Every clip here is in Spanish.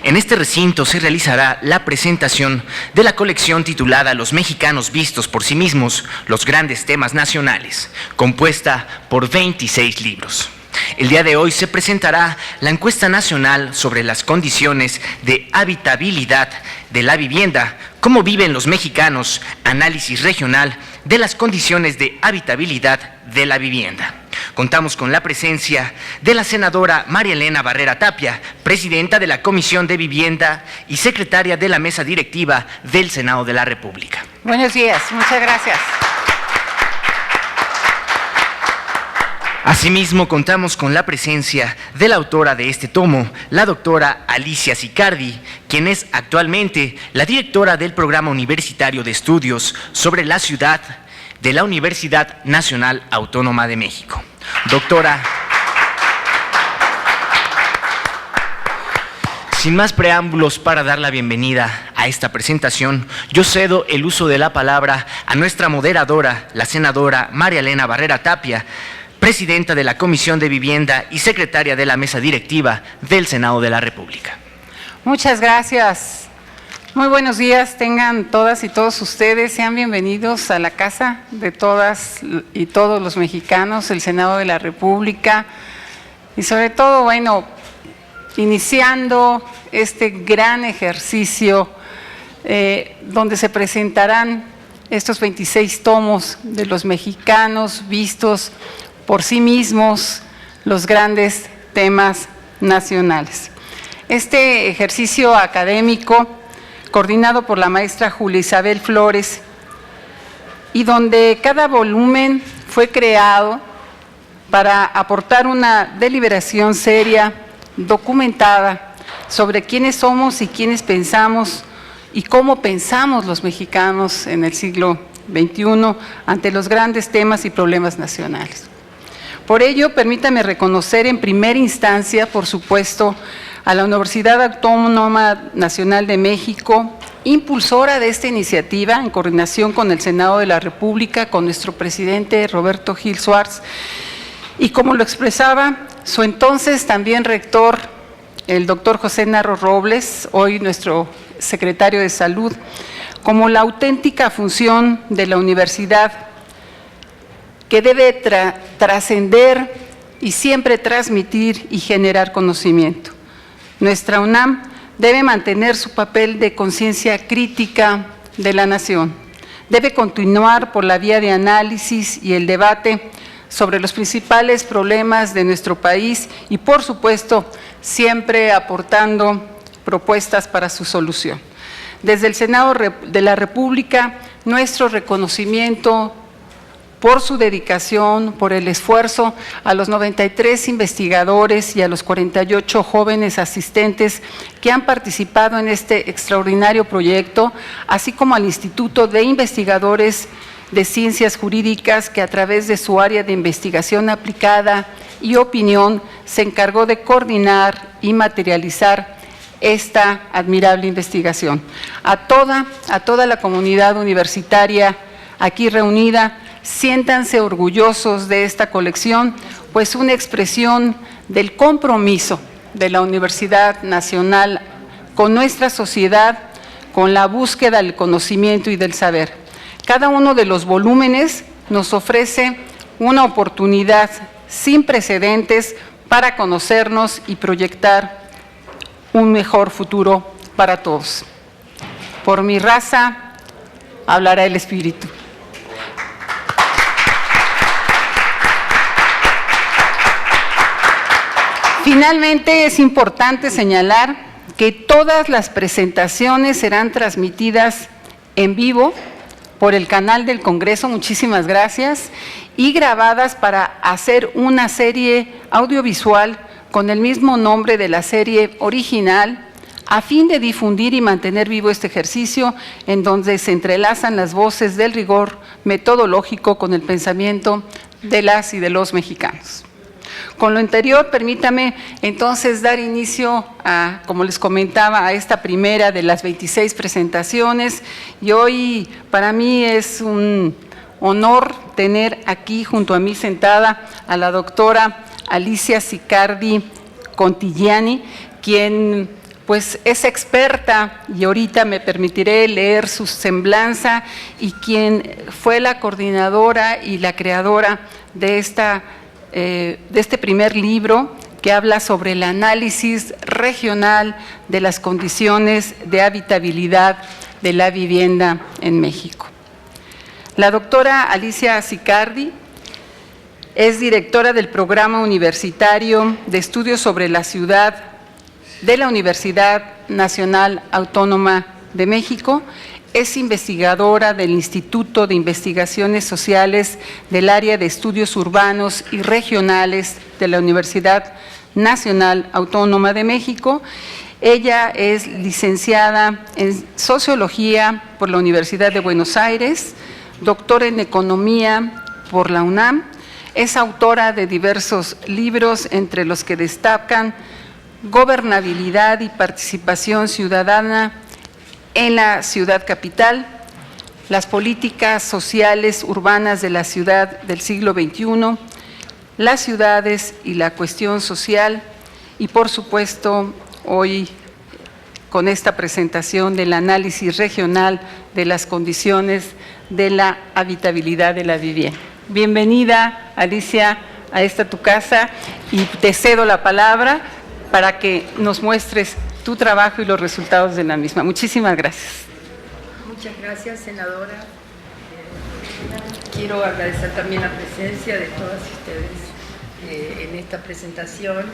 En este recinto se realizará la presentación de la colección titulada Los mexicanos vistos por sí mismos, los grandes temas nacionales, compuesta por 26 libros. El día de hoy se presentará la encuesta nacional sobre las condiciones de habitabilidad de la vivienda, cómo viven los mexicanos, análisis regional de las condiciones de habitabilidad de la vivienda. Contamos con la presencia de la senadora María Elena Barrera Tapia, presidenta de la Comisión de Vivienda y secretaria de la Mesa Directiva del Senado de la República. Buenos días, muchas gracias. Asimismo, contamos con la presencia de la autora de este tomo, la doctora Alicia Sicardi, quien es actualmente la directora del Programa Universitario de Estudios sobre la Ciudad de la Universidad Nacional Autónoma de México. Doctora, sin más preámbulos, para dar la bienvenida a esta presentación, yo cedo el uso de la palabra a nuestra moderadora, la senadora María Elena Barrera Tapia, presidenta de la Comisión de Vivienda y secretaria de la Mesa Directiva del Senado de la República. Muchas gracias. Muy buenos días, tengan todas y todos ustedes, sean bienvenidos a la casa de todas y todos los mexicanos, el Senado de la República, y sobre todo, bueno, iniciando este gran ejercicio donde se presentarán estos 26 tomos de los mexicanos vistos por sí mismos, los grandes temas nacionales. Este ejercicio académico, coordinado por la maestra Julia Isabel Flores, y donde cada volumen fue creado para aportar una deliberación seria, documentada, sobre quiénes somos y quiénes pensamos y cómo pensamos los mexicanos en el siglo XXI ante los grandes temas y problemas nacionales. Por ello, permítame reconocer en primera instancia, por supuesto, a la Universidad Autónoma Nacional de México, impulsora de esta iniciativa, en coordinación con el Senado de la República, con nuestro presidente Roberto Gil Suárez, y como lo expresaba su entonces también rector, el doctor José Narro Robles, hoy nuestro secretario de Salud, como la auténtica función de la universidad que debe trascender y siempre transmitir y generar conocimiento. Nuestra UNAM debe mantener su papel de conciencia crítica de la nación. Debe continuar por la vía de análisis y el debate sobre los principales problemas de nuestro país y, por supuesto, siempre aportando propuestas para su solución. Desde el Senado de la República, nuestro reconocimiento por su dedicación, por el esfuerzo a los 93 investigadores y a los 48 jóvenes asistentes que han participado en este extraordinario proyecto, así como al Instituto de Investigadores de Ciencias Jurídicas, que a través de su área de investigación aplicada y opinión se encargó de coordinar y materializar esta admirable investigación. A toda la comunidad universitaria aquí reunida, siéntanse orgullosos de esta colección, pues una expresión del compromiso de la Universidad Nacional con nuestra sociedad, con la búsqueda del conocimiento y del saber. Cada uno de los volúmenes nos ofrece una oportunidad sin precedentes para conocernos y proyectar un mejor futuro para todos. Por mi raza hablará el espíritu. Finalmente, es importante señalar que todas las presentaciones serán transmitidas en vivo por el canal del Congreso, muchísimas gracias, y grabadas para hacer una serie audiovisual con el mismo nombre de la serie original, a fin de difundir y mantener vivo este ejercicio en donde se entrelazan las voces del rigor metodológico con el pensamiento de las y de los mexicanos. Con lo anterior, permítame entonces dar inicio a, como les comentaba, a esta primera de las 26 presentaciones, y hoy para mí es un honor tener aquí junto a mí sentada a la doctora Alicia Sicardi Contigiani, quien pues es experta y ahorita me permitiré leer su semblanza, y quien fue la coordinadora y la creadora de este primer libro, que habla sobre el análisis regional de las condiciones de habitabilidad de la vivienda en México. La doctora Alicia Sicardi es directora del Programa Universitario de Estudios sobre la Ciudad de la Universidad Nacional Autónoma de México. Es investigadora del Instituto de Investigaciones Sociales del Área de Estudios Urbanos y Regionales de la Universidad Nacional Autónoma de México. Ella es licenciada en Sociología por la Universidad de Buenos Aires, doctora en Economía por la UNAM. Es autora de diversos libros, entre los que destacan Gobernabilidad y Participación Ciudadana en la Ciudad Capital, Las Políticas Sociales Urbanas de la Ciudad del Siglo XXI, Las Ciudades y la Cuestión Social, y por supuesto hoy con esta presentación del análisis regional de las condiciones de la habitabilidad de la vivienda. Bienvenida, Alicia, a esta tu casa, y te cedo la palabra para que nos muestres tu trabajo y los resultados de la misma. Muchísimas gracias. Muchas gracias, senadora. Quiero agradecer también la presencia de todas ustedes en esta presentación.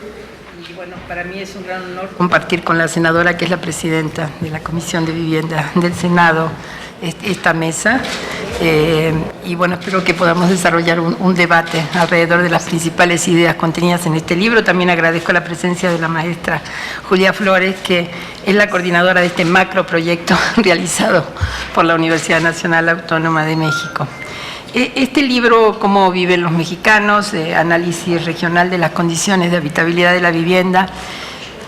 Y bueno, para mí es un gran honor compartir con la senadora, que es la presidenta de la Comisión de Vivienda del Senado, esta mesa. Y bueno, espero que podamos desarrollar un debate alrededor de las principales ideas contenidas en este libro. También agradezco la presencia de la maestra Julia Flores, que es la coordinadora de este macroproyecto realizado por la Universidad Nacional Autónoma de México. Este libro, Cómo viven los mexicanos, análisis regional de las condiciones de habitabilidad de la vivienda,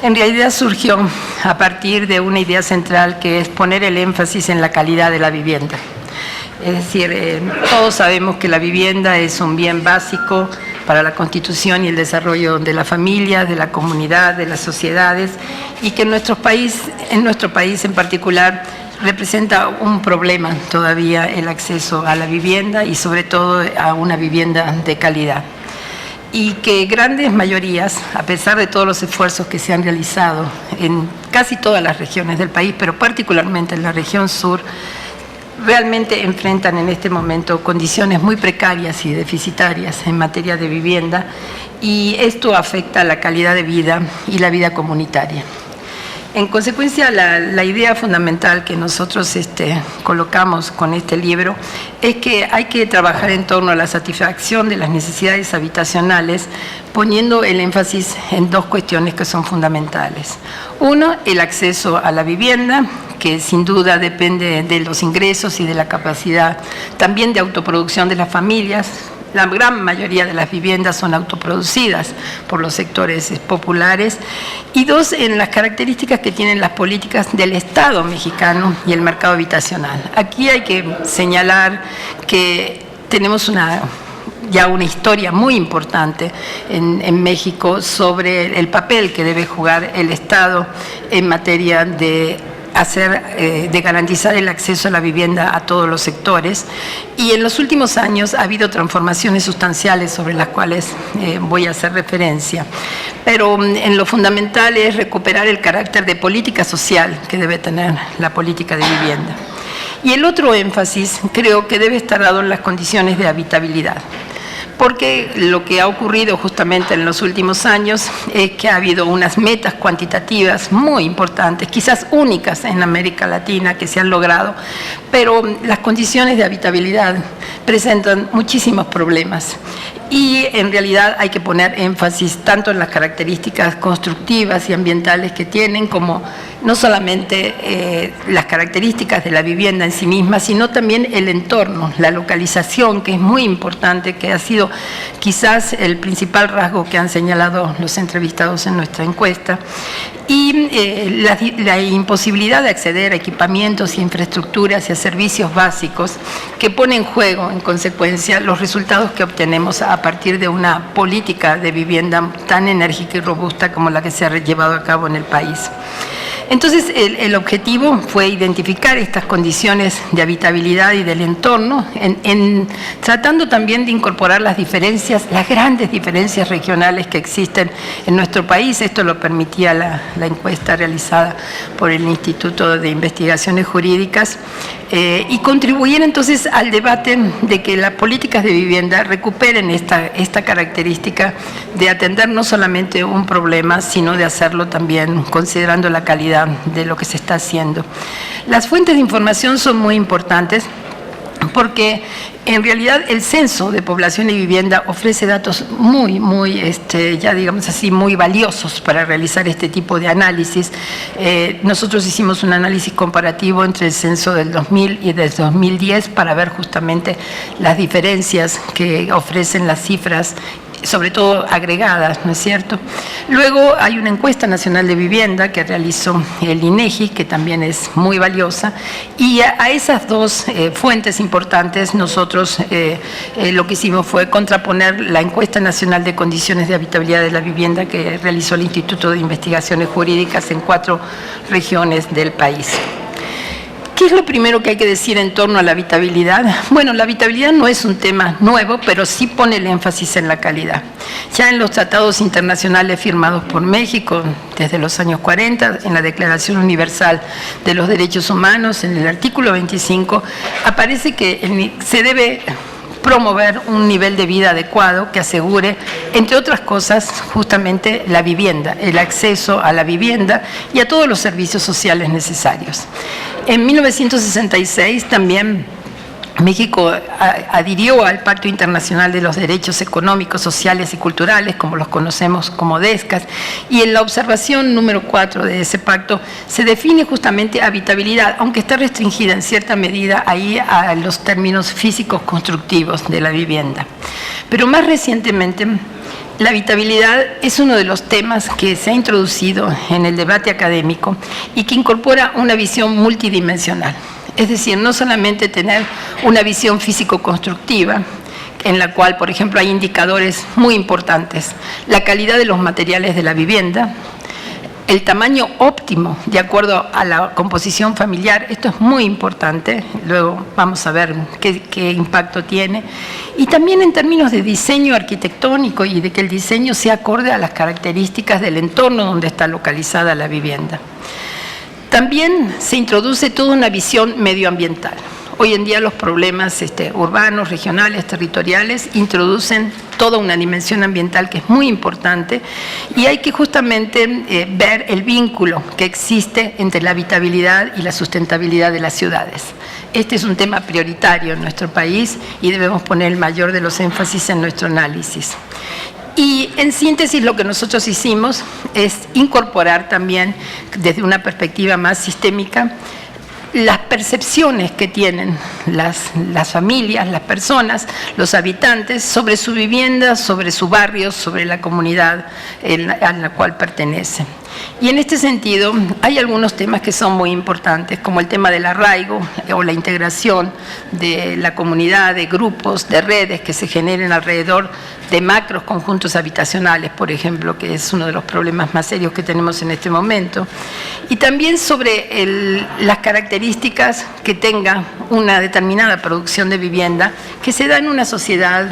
en realidad surgió a partir de una idea central, que es poner el énfasis en la calidad de la vivienda. Es decir, todos sabemos que la vivienda es un bien básico para la constitución y el desarrollo de la familia, de la comunidad, de las sociedades, y que en nuestro país en particular, representa un problema todavía el acceso a la vivienda, y sobre todo a una vivienda de calidad. Y que grandes mayorías, a pesar de todos los esfuerzos que se han realizado en casi todas las regiones del país, pero particularmente en la región sur, realmente enfrentan en este momento condiciones muy precarias y deficitarias en materia de vivienda, y esto afecta la calidad de vida y la vida comunitaria. En consecuencia, la idea fundamental que nosotros colocamos con este libro es que hay que trabajar en torno a la satisfacción de las necesidades habitacionales, poniendo el énfasis en dos cuestiones que son fundamentales. Uno, el acceso a la vivienda, que sin duda depende de los ingresos y de la capacidad también de autoproducción de las familias. La gran mayoría de las viviendas son autoproducidas por los sectores populares. Y dos, en las características que tienen las políticas del Estado mexicano y el mercado habitacional. Aquí hay que señalar que tenemos ya una historia muy importante en México sobre el papel que debe jugar el Estado en materia de garantizar el acceso a la vivienda a todos los sectores, y en los últimos años ha habido transformaciones sustanciales sobre las cuales voy a hacer referencia, pero en lo fundamental es recuperar el carácter de política social que debe tener la política de vivienda. Y el otro énfasis creo que debe estar dado en las condiciones de habitabilidad, porque lo que ha ocurrido justamente en los últimos años es que ha habido unas metas cuantitativas muy importantes, quizás únicas en América Latina, que se han logrado, pero las condiciones de habitabilidad presentan muchísimos problemas. Y en realidad hay que poner énfasis tanto en las características constructivas y ambientales que tienen, como no solamente las características de la vivienda en sí misma, sino también el entorno, la localización, que es muy importante, que ha sido quizás el principal rasgo que han señalado los entrevistados en nuestra encuesta, y la imposibilidad de acceder a equipamientos y infraestructuras y a servicios básicos, que pone en juego, en consecuencia, los resultados que obtenemos a partir de una política de vivienda tan enérgica y robusta como la que se ha llevado a cabo en el país. Entonces, el objetivo fue identificar estas condiciones de habitabilidad y del entorno, tratando también de incorporar las diferencias, las grandes diferencias regionales que existen en nuestro país. Esto lo permitía la encuesta realizada por el Instituto de Investigaciones Jurídicas, y contribuir entonces al debate de que las políticas de vivienda recuperen esta característica de atender no solamente un problema, sino de hacerlo también considerando la calidad de lo que se está haciendo. Las fuentes de información son muy importantes porque en realidad el censo de población y vivienda ofrece datos muy, ya digamos así, muy valiosos para realizar este tipo de análisis. Nosotros hicimos un análisis comparativo entre el censo del 2000 y del 2010 para ver justamente las diferencias que ofrecen las cifras, sobre todo agregadas, ¿no es cierto? Luego hay una encuesta nacional de vivienda que realizó el INEGI, que también es muy valiosa, y a esas dos fuentes importantes nosotros lo que hicimos fue contraponer la encuesta nacional de condiciones de habitabilidad de la vivienda que realizó el Instituto de Investigaciones Jurídicas en 4 regiones del país. ¿Qué es lo primero que hay que decir en torno a la habitabilidad? Bueno, la habitabilidad no es un tema nuevo, pero sí pone el énfasis en la calidad. Ya en los tratados internacionales firmados por México desde los años 40, en la Declaración Universal de los Derechos Humanos, en el artículo 25, aparece que se debe promover un nivel de vida adecuado que asegure, entre otras cosas, justamente la vivienda, el acceso a la vivienda y a todos los servicios sociales necesarios. En 1966 también México adhirió al Pacto Internacional de los Derechos Económicos, Sociales y Culturales, como los conocemos como DESCAS, y en la observación número 4 de ese pacto se define justamente habitabilidad, aunque está restringida en cierta medida ahí a los términos físicos constructivos de la vivienda. Pero más recientemente, la habitabilidad es uno de los temas que se ha introducido en el debate académico y que incorpora una visión multidimensional. Es decir, no solamente tener una visión físico-constructiva, en la cual, por ejemplo, hay indicadores muy importantes: la calidad de los materiales de la vivienda, el tamaño óptimo de acuerdo a la composición familiar, esto es muy importante, luego vamos a ver qué impacto tiene, y también en términos de diseño arquitectónico y de que el diseño sea acorde a las características del entorno donde está localizada la vivienda. También se introduce toda una visión medioambiental. Hoy en día los problemas urbanos, regionales, territoriales, introducen toda una dimensión ambiental que es muy importante, y hay que justamente ver el vínculo que existe entre la habitabilidad y la sustentabilidad de las ciudades. Este es un tema prioritario en nuestro país y debemos poner el mayor de los énfasis en nuestro análisis. Y en síntesis lo que nosotros hicimos es incorporar también, desde una perspectiva más sistémica, las percepciones que tienen las familias, las personas, los habitantes sobre su vivienda, sobre su barrio, sobre la comunidad a la cual pertenecen. Y en este sentido hay algunos temas que son muy importantes, como el tema del arraigo o la integración de la comunidad, de grupos, de redes que se generen alrededor de macros conjuntos habitacionales, por ejemplo, que es uno de los problemas más serios que tenemos en este momento. Y también sobre las características que tenga una determinada producción de vivienda que se da en una sociedad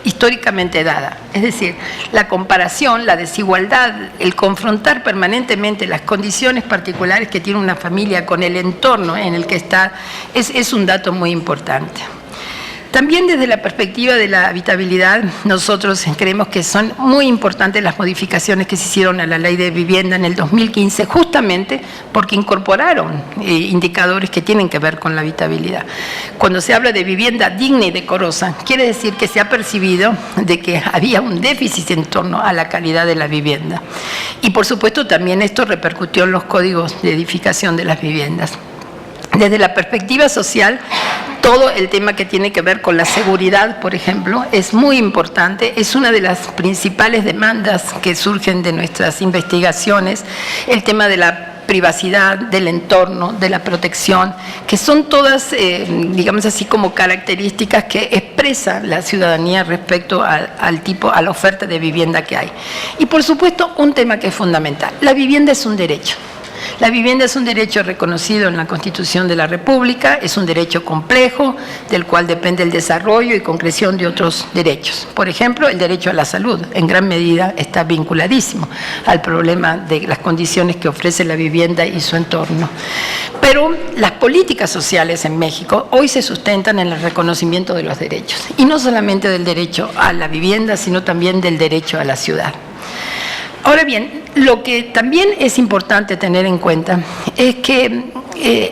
históricamente dada. Es decir, la comparación, la desigualdad, el confrontar permanentemente las condiciones particulares que tiene una familia con el entorno en el que está, es un dato muy importante. También desde la perspectiva de la habitabilidad, nosotros creemos que son muy importantes las modificaciones que se hicieron a la Ley de Vivienda en el 2015, justamente porque incorporaron indicadores que tienen que ver con la habitabilidad. Cuando se habla de vivienda digna y decorosa, quiere decir que se ha percibido de que había un déficit en torno a la calidad de la vivienda. Y por supuesto también esto repercutió en los códigos de edificación de las viviendas. Desde la perspectiva social, todo el tema que tiene que ver con la seguridad, por ejemplo, es muy importante, es una de las principales demandas que surgen de nuestras investigaciones, el tema de la privacidad, del entorno, de la protección, que son todas, digamos así, como características que expresa la ciudadanía respecto a la oferta de vivienda que hay. Y por supuesto, un tema que es fundamental: la vivienda es un derecho. La vivienda es un derecho reconocido en la Constitución de la República, es un derecho complejo del cual depende el desarrollo y concreción de otros derechos. Por ejemplo, el derecho a la salud, en gran medida está vinculadísimo al problema de las condiciones que ofrece la vivienda y su entorno. Pero las políticas sociales en México hoy se sustentan en el reconocimiento de los derechos, y no solamente del derecho a la vivienda, sino también del derecho a la ciudad. Ahora bien, lo que también es importante tener en cuenta es que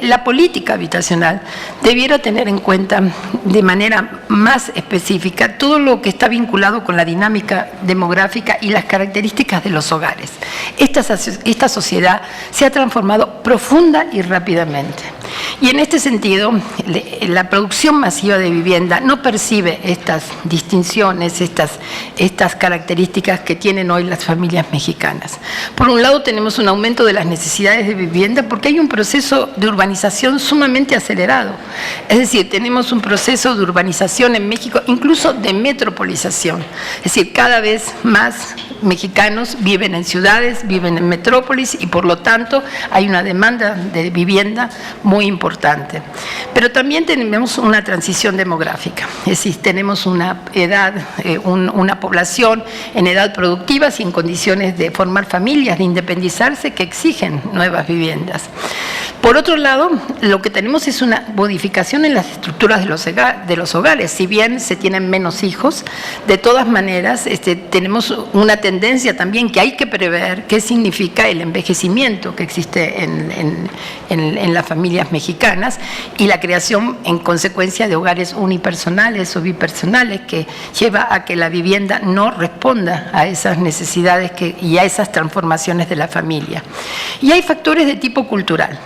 la política habitacional debiera tener en cuenta de manera más específica todo lo que está vinculado con la dinámica demográfica y las características de los hogares. Esta sociedad se ha transformado profunda y rápidamente. Y en este sentido, la producción masiva de vivienda no percibe estas distinciones, estas características que tienen hoy las familias mexicanas. Por un lado, tenemos un aumento de las necesidades de vivienda porque hay un proceso de urbanización sumamente acelerado. Es decir, tenemos un proceso de urbanización en México, incluso de metropolización. Es decir, cada vez más mexicanos viven en ciudades, viven en metrópolis y por lo tanto hay una demanda de vivienda muy importante. Pero también tenemos una transición demográfica, es decir, tenemos una edad, una población en edad productiva y en condiciones de formar familias, de independizarse, que exigen nuevas viviendas. Por otro lado, lo que tenemos es una modificación en las estructuras de los hogares. Si bien se tienen menos hijos, de todas maneras tenemos una tendencia también que hay que prever qué significa el envejecimiento que existe en las familias mexicanas y la creación en consecuencia de hogares unipersonales o bipersonales que lleva a que la vivienda no responda a esas necesidades y a esas transformaciones de la familia. Y hay factores de tipo cultural.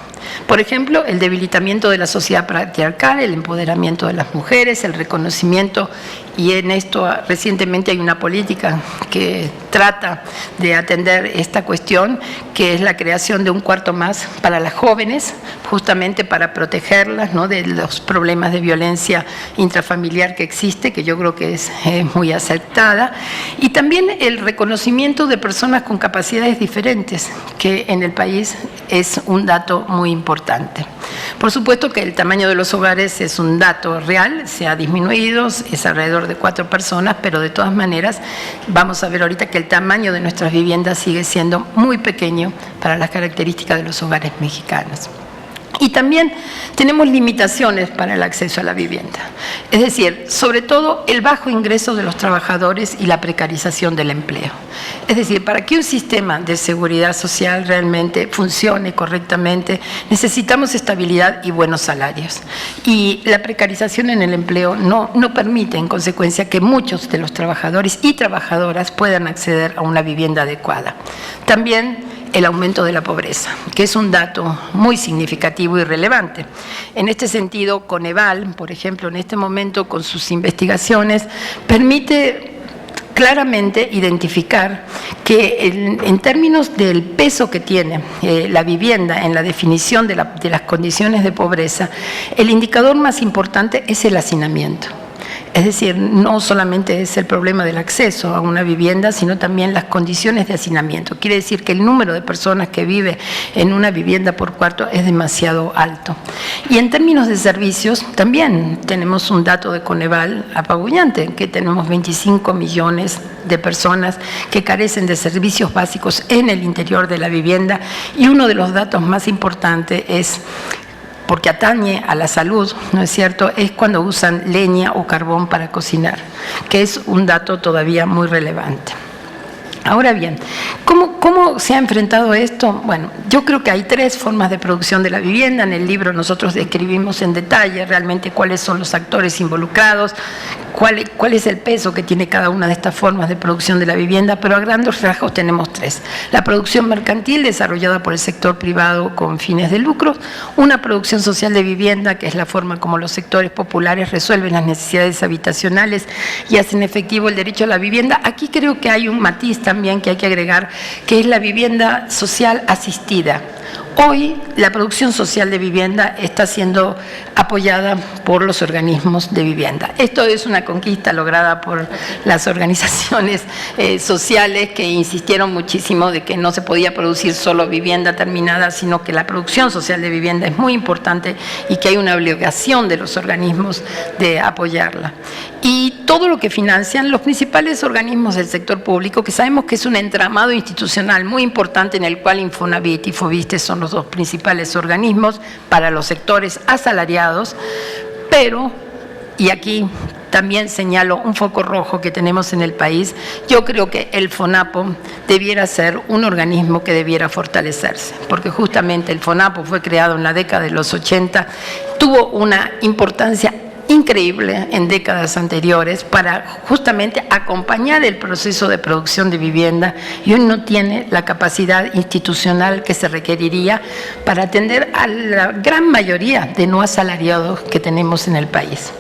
Por ejemplo, el debilitamiento de la sociedad patriarcal, el empoderamiento de las mujeres, el reconocimiento, y en esto recientemente hay una política que trata de atender esta cuestión, que es la creación de un cuarto más para las jóvenes, justamente para protegerlas, ¿no?, de los problemas de violencia intrafamiliar que existe, que yo creo que es muy aceptada, y también el reconocimiento de personas con capacidades diferentes, que en el país es un dato muy importante. Por supuesto que el tamaño de los hogares es un dato real, se ha disminuido, es alrededor de 4 personas, pero de todas maneras vamos a ver ahorita que el tamaño de nuestras viviendas sigue siendo muy pequeño para las características de los hogares mexicanos. Y también tenemos limitaciones para el acceso a la vivienda, es decir, sobre todo el bajo ingreso de los trabajadores y la precarización del empleo. Es decir, para que un sistema de seguridad social realmente funcione correctamente, necesitamos estabilidad y buenos salarios. Y la precarización en el empleo no permite, en consecuencia, que muchos de los trabajadores y trabajadoras puedan acceder a una vivienda adecuada. También el aumento de la pobreza, que es un dato muy significativo y relevante. En este sentido, Coneval, por ejemplo, en este momento con sus investigaciones, permite claramente identificar que en términos del peso que tiene la vivienda en la definición de las condiciones de pobreza, el indicador más importante es el hacinamiento. Es decir, no solamente es el problema del acceso a una vivienda, sino también las condiciones de hacinamiento. Quiere decir que el número de personas que vive en una vivienda por cuarto es demasiado alto. Y en términos de servicios, también tenemos un dato de Coneval apabullante, que tenemos 25 millones de personas que carecen de servicios básicos en el interior de la vivienda. Y uno de los datos más importantes es, porque atañe a la salud, ¿no es cierto?, es cuando usan leña o carbón para cocinar, que es un dato todavía muy relevante. Ahora bien, ¿cómo se ha enfrentado esto? Bueno, yo creo que hay 3 formas de producción de la vivienda. En el libro nosotros describimos en detalle realmente cuáles son los actores involucrados, cuál es el peso que tiene cada una de estas formas de producción de la vivienda, pero a grandes rasgos tenemos 3. La producción mercantil, desarrollada por el sector privado con fines de lucro; una producción social de vivienda, que es la forma como los sectores populares resuelven las necesidades habitacionales y hacen efectivo el derecho a la vivienda. Aquí creo que hay un matiz también que hay que agregar, que es la vivienda social asistida, Hoy la producción social de vivienda está siendo apoyada por los organismos de vivienda. Esto es una conquista lograda por las organizaciones sociales que insistieron muchísimo de que no se podía producir solo vivienda terminada, sino que la producción social de vivienda es muy importante y que hay una obligación de los organismos de apoyarla. Y todo lo que financian los principales organismos del sector público, que sabemos que es un entramado institucional muy importante en el cual Infonavit y Fobiste son los dos principales organismos para los sectores asalariados, pero, y aquí también señalo un foco rojo que tenemos en el país, yo creo que el FONAPO debiera ser un organismo que debiera fortalecerse, porque justamente el FONAPO fue creado en la década de los 80, tuvo una importancia increíble en décadas anteriores para justamente acompañar el proceso de producción de vivienda y hoy no tiene la capacidad institucional que se requeriría para atender a la gran mayoría de no asalariados que tenemos en el país.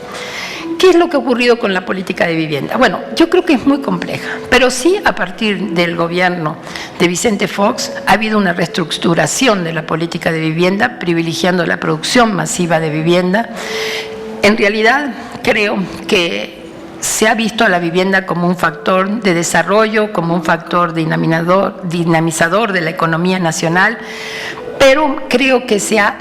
¿Qué es lo que ha ocurrido con la política de vivienda? Bueno, yo creo que es muy compleja, pero sí a partir del gobierno de Vicente Fox ha habido una reestructuración de la política de vivienda, privilegiando la producción masiva de vivienda. En realidad, creo que se ha visto a la vivienda como un factor de desarrollo, como un factor dinamizador de la economía nacional, pero creo que se ha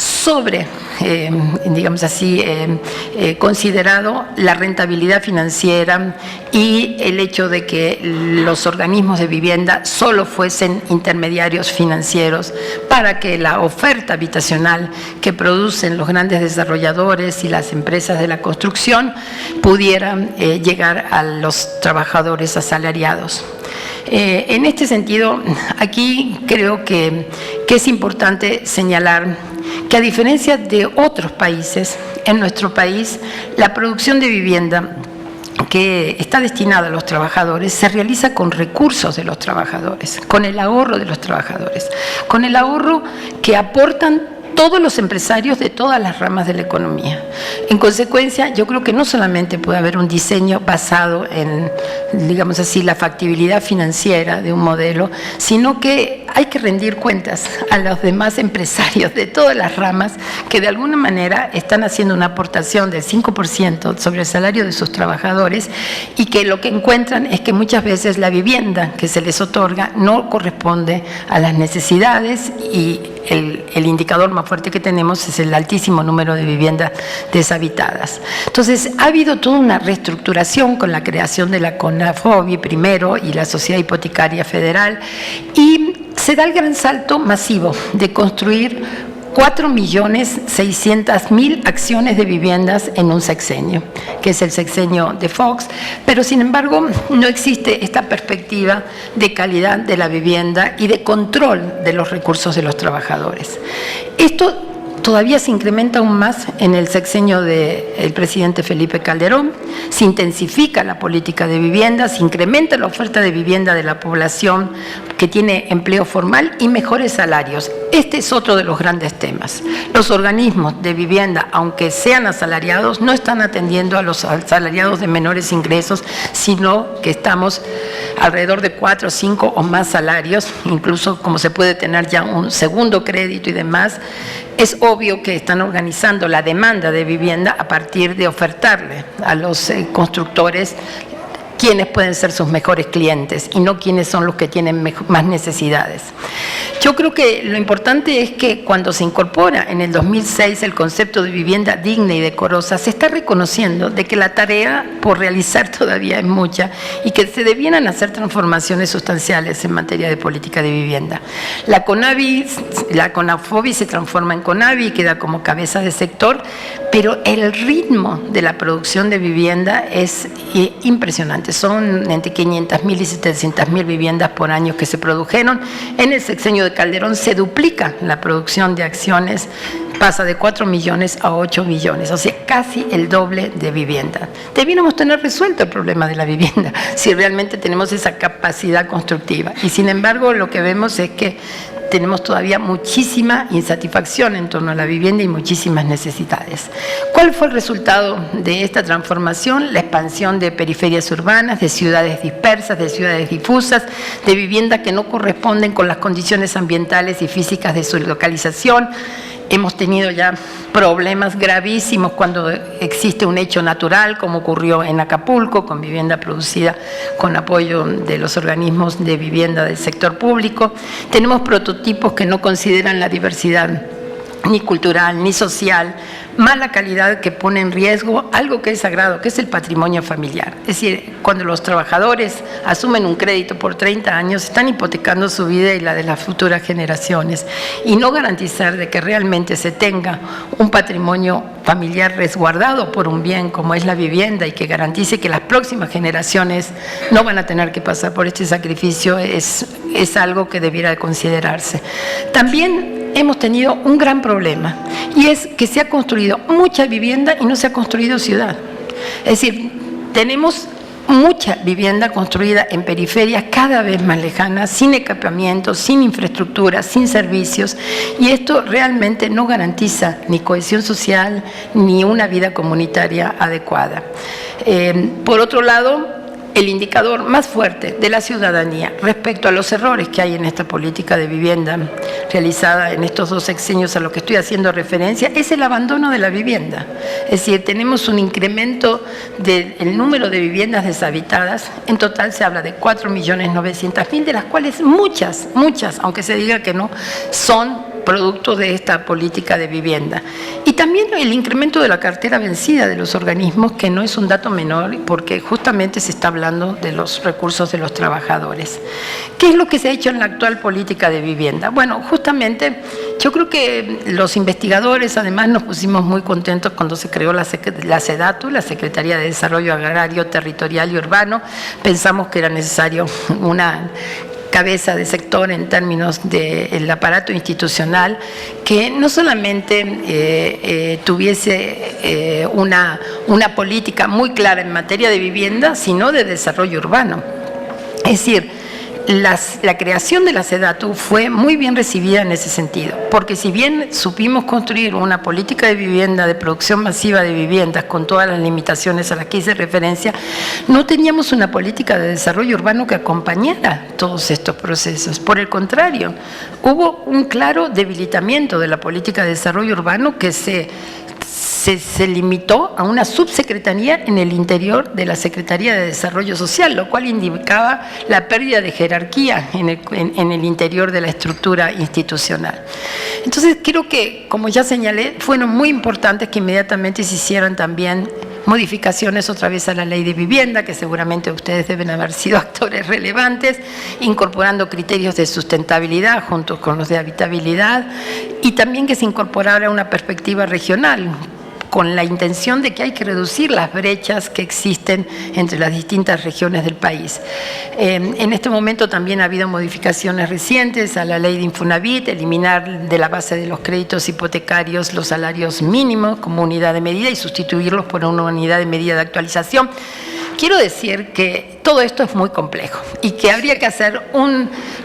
considerado la rentabilidad financiera y el hecho de que los organismos de vivienda solo fuesen intermediarios financieros para que la oferta habitacional que producen los grandes desarrolladores y las empresas de la construcción pudiera llegar a los trabajadores asalariados. En este sentido, aquí creo que es importante señalar que a diferencia de otros países, en nuestro país la producción de vivienda que está destinada a los trabajadores se realiza con recursos de los trabajadores, con el ahorro de los trabajadores, con el ahorro que aportan todos los empresarios de todas las ramas de la economía. En consecuencia, yo creo que no solamente puede haber un diseño basado en, digamos así, la factibilidad financiera de un modelo, sino que hay que rendir cuentas a los demás empresarios de todas las ramas que de alguna manera están haciendo una aportación del 5% sobre el salario de sus trabajadores y que lo que encuentran es que muchas veces la vivienda que se les otorga no corresponde a las necesidades y el indicador más fuerte que tenemos es el altísimo número de viviendas deshabitadas. Entonces, ha habido toda una reestructuración con la creación de la CONAFOBI primero y la Sociedad Hipotecaria Federal y se da el gran salto masivo de construir 4.600.000 acciones de viviendas en un sexenio, que es el sexenio de Fox, pero sin embargo no existe esta perspectiva de calidad de la vivienda y de control de los recursos de los trabajadores. Esto todavía se incrementa aún más en el sexenio del presidente Felipe Calderón, se intensifica la política de vivienda, se incrementa la oferta de vivienda de la población que tiene empleo formal y mejores salarios. Este es otro de los grandes temas. Los organismos de vivienda, aunque sean asalariados, no están atendiendo a los asalariados de menores ingresos, sino que estamos alrededor de 4, 5 o más salarios, incluso como se puede tener ya un segundo crédito y demás. Es obvio que están organizando la demanda de vivienda a partir de ofertarle a los constructores quiénes pueden ser sus mejores clientes y no quiénes son los que tienen más necesidades. Yo creo que lo importante es que cuando se incorpora en el 2006 el concepto de vivienda digna y decorosa, se está reconociendo de que la tarea por realizar todavía es mucha y que se debieran hacer transformaciones sustanciales en materia de política de vivienda. La CONAFOBI se transforma en CONAVI y queda como cabeza de sector, pero el ritmo de la producción de vivienda es impresionante. Son entre 500.000 y 700.000 viviendas por año que se produjeron. En el sexenio de Calderón se duplica la producción de acciones, pasa de 4 millones a 8 millones, o sea, casi el doble de vivienda. Debiéramos tener resuelto el problema de la vivienda si realmente tenemos esa capacidad constructiva. Y sin embargo, lo que vemos es que tenemos todavía muchísima insatisfacción en torno a la vivienda y muchísimas necesidades. ¿Cuál fue el resultado de esta transformación? La expansión de periferias urbanas, de ciudades dispersas, de ciudades difusas, de viviendas que no corresponden con las condiciones ambientales y físicas de su localización. Hemos tenido ya problemas gravísimos cuando existe un hecho natural, como ocurrió en Acapulco, con vivienda producida con apoyo de los organismos de vivienda del sector público. Tenemos prototipos que no consideran la diversidad ni cultural, ni social, mala calidad que pone en riesgo algo que es sagrado, que es el patrimonio familiar. Es decir, cuando los trabajadores asumen un crédito por 30 años, están hipotecando su vida y la de las futuras generaciones, y no garantizar de que realmente se tenga un patrimonio familiar resguardado por un bien como es la vivienda y que garantice que las próximas generaciones no van a tener que pasar por este sacrificio es algo que debiera de considerarse. También hemos tenido un gran problema, y es que se ha construido mucha vivienda y no se ha construido ciudad. Es decir, tenemos mucha vivienda construida en periferias cada vez más lejanas, sin equipamiento, sin infraestructura, sin servicios, y esto realmente no garantiza ni cohesión social ni una vida comunitaria adecuada. Por otro lado, el indicador más fuerte de la ciudadanía respecto a los errores que hay en esta política de vivienda realizada en estos 2 sexenios a los que estoy haciendo referencia es el abandono de la vivienda. Es decir, tenemos un incremento del número de viviendas deshabitadas. En total se habla de 4.900.000, de las cuales muchas, aunque se diga que no, son producto de esta política de vivienda. Y también el incremento de la cartera vencida de los organismos, que no es un dato menor, porque justamente se está hablando de los recursos de los trabajadores. ¿Qué es lo que se ha hecho en la actual política de vivienda? Bueno, justamente yo creo que los investigadores además nos pusimos muy contentos cuando se creó la SEDATU, la Secretaría de Desarrollo Agrario, Territorial y Urbano. Pensamos que era necesario una cabeza de sector en términos del aparato institucional que no solamente tuviese una política muy clara en materia de vivienda, sino de desarrollo urbano. Es decir, la creación de la SEDATU fue muy bien recibida en ese sentido, porque si bien supimos construir una política de vivienda, de producción masiva de viviendas, con todas las limitaciones a las que hice referencia, no teníamos una política de desarrollo urbano que acompañara todos estos procesos. Por el contrario, hubo un claro debilitamiento de la política de desarrollo urbano que se limitó a una subsecretaría en el interior de la Secretaría de Desarrollo Social, lo cual indicaba la pérdida de jerarquía en el interior de la estructura institucional. Entonces, creo que, como ya señalé, fueron muy importantes que inmediatamente se hicieran también modificaciones otra vez a la ley de vivienda, que seguramente ustedes deben haber sido actores relevantes, incorporando criterios de sustentabilidad junto con los de habitabilidad, y también que se incorporara una perspectiva regional, con la intención de que hay que reducir las brechas que existen entre las distintas regiones del país. En este momento también ha habido modificaciones recientes a la ley de Infonavit, eliminar de la base de los créditos hipotecarios los salarios mínimos como unidad de medida y sustituirlos por una unidad de medida de actualización. Quiero decir que todo esto es muy complejo y que habría que hacer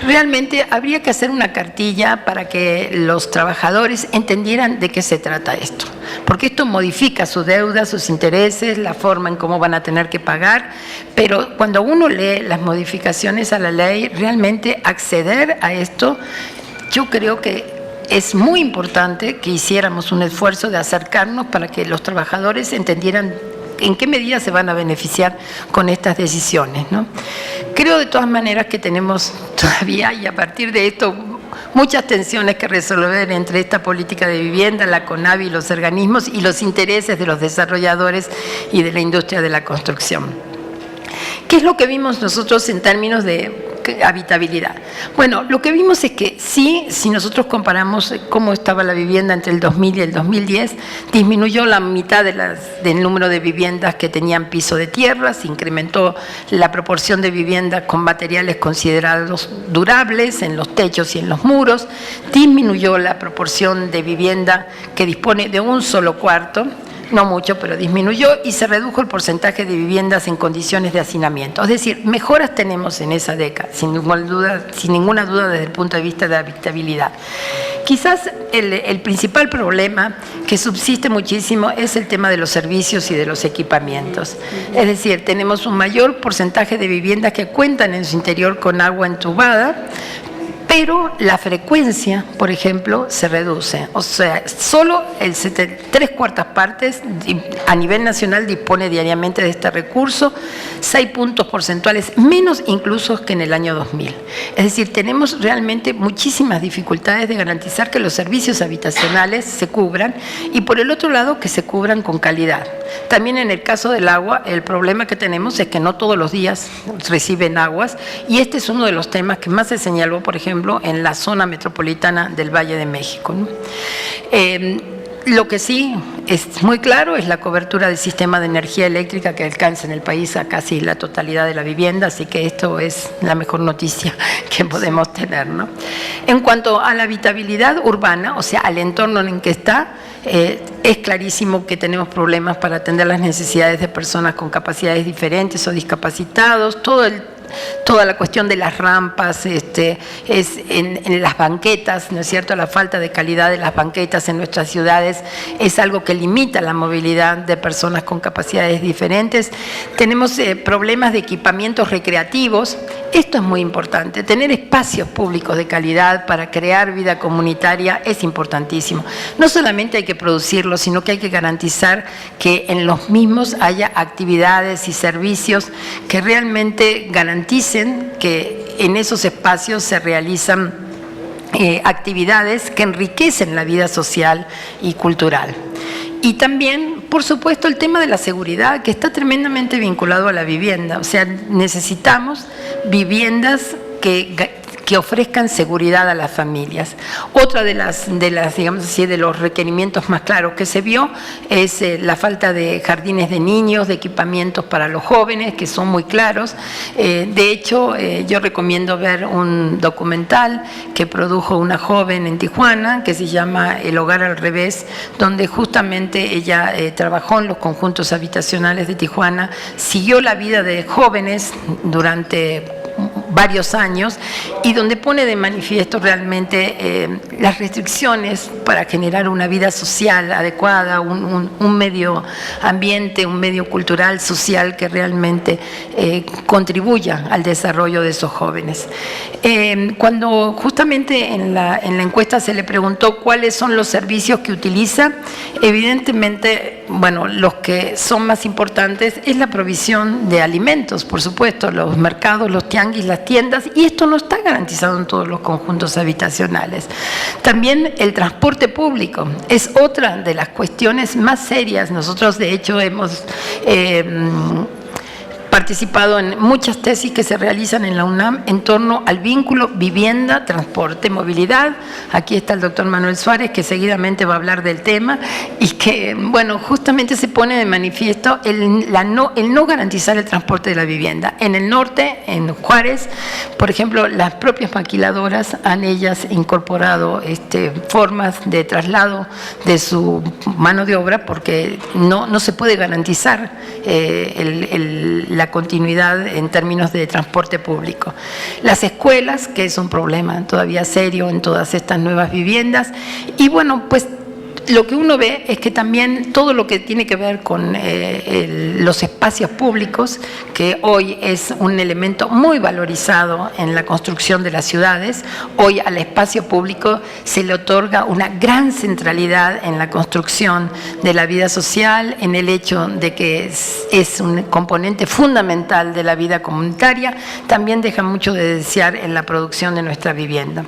realmente habría que hacer una cartilla para que los trabajadores entendieran de qué se trata esto, porque esto modifica su deuda, sus intereses, la forma en cómo van a tener que pagar, pero cuando uno lee las modificaciones a la ley, realmente acceder a esto, yo creo que es muy importante que hiciéramos un esfuerzo de acercarnos para que los trabajadores entendieran en qué medida se van a beneficiar con estas decisiones, ¿no? Creo de todas maneras que tenemos todavía, y a partir de esto, muchas tensiones que resolver entre esta política de vivienda, la CONAVI y los organismos y los intereses de los desarrolladores y de la industria de la construcción. ¿Qué es lo que vimos nosotros en términos de habitabilidad? Bueno, lo que vimos es que sí, si nosotros comparamos cómo estaba la vivienda entre el 2000 y el 2010, disminuyó la mitad del número de viviendas que tenían piso de tierra, se incrementó la proporción de viviendas con materiales considerados durables en los techos y en los muros, disminuyó la proporción de vivienda que dispone de un solo cuarto, no mucho, pero disminuyó, y se redujo el porcentaje de viviendas en condiciones de hacinamiento. Es decir, mejoras tenemos en esa década, sin ninguna duda desde el punto de vista de habitabilidad. Quizás el principal problema que subsiste muchísimo es el tema de los servicios y de los equipamientos. Es decir, tenemos un mayor porcentaje de viviendas que cuentan en su interior con agua entubada, pero la frecuencia, por ejemplo, se reduce. O sea, solo el 3/4 partes a nivel nacional dispone diariamente de este recurso, 6 puntos porcentuales menos incluso que en el año 2000. Es decir, tenemos realmente muchísimas dificultades de garantizar que los servicios habitacionales se cubran y, por el otro lado, que se cubran con calidad. También en el caso del agua, el problema que tenemos es que no todos los días reciben aguas, y este es uno de los temas que más se señaló, por ejemplo, en la zona metropolitana del Valle de México, ¿no? Lo que sí es muy claro es la cobertura del sistema de energía eléctrica que alcanza en el país a casi la totalidad de la vivienda, así que esto es la mejor noticia que podemos tener, ¿no? En cuanto a la habitabilidad urbana, o sea, al entorno en que está, es clarísimo que tenemos problemas para atender las necesidades de personas con capacidades diferentes o discapacitados. Toda la cuestión de las rampas, es en las banquetas, ¿no es cierto? La falta de calidad de las banquetas en nuestras ciudades es algo que limita la movilidad de personas con capacidades diferentes. Tenemos problemas de equipamientos recreativos. Esto es muy importante. Tener espacios públicos de calidad para crear vida comunitaria es importantísimo. No solamente hay que producirlos, sino que hay que garantizar que en los mismos haya actividades y servicios que realmente garanticen que en esos espacios se realizan actividades que enriquecen la vida social y cultural. Y también, por supuesto, el tema de la seguridad, que está tremendamente vinculado a la vivienda. O sea, necesitamos viviendas que ofrezcan seguridad a las familias. Otra de las digamos así, de los requerimientos más claros que se vio es la falta de jardines de niños, de equipamientos para los jóvenes, que son muy claros. De hecho, yo recomiendo ver un documental que produjo una joven en Tijuana, que se llama El Hogar al Revés, donde justamente ella trabajó en los conjuntos habitacionales de Tijuana, siguió la vida de jóvenes durante varios años, y donde pone de manifiesto realmente las restricciones para generar una vida social adecuada, un medio ambiente, un medio cultural, social que realmente contribuya al desarrollo de esos jóvenes. Cuando justamente en la encuesta se le preguntó cuáles son los servicios que utiliza, evidentemente, bueno, los que son más importantes es la provisión de alimentos, por supuesto, los mercados, los tianguis, las tiendas, y esto no está garantizado en todos los conjuntos habitacionales. También el transporte público es otra de las cuestiones más serias. Nosotros, de hecho, hemos participado en muchas tesis que se realizan en la UNAM en torno al vínculo vivienda, transporte, movilidad. Aquí está el doctor Manuel Suárez, que seguidamente va a hablar del tema, y que, bueno, justamente se pone de manifiesto el no garantizar el transporte de la vivienda. En el norte, en Juárez, por ejemplo, las propias maquiladoras han ellas incorporado formas de traslado de su mano de obra, porque no se puede garantizar la continuidad en términos de transporte público. Las escuelas, que es un problema todavía serio en todas estas nuevas viviendas, y bueno, pues lo que uno ve es que también todo lo que tiene que ver con los espacios públicos, que hoy es un elemento muy valorizado en la construcción de las ciudades, hoy al espacio público se le otorga una gran centralidad en la construcción de la vida social, en el hecho de que es un componente fundamental de la vida comunitaria, también deja mucho de desear en la producción de nuestra vivienda.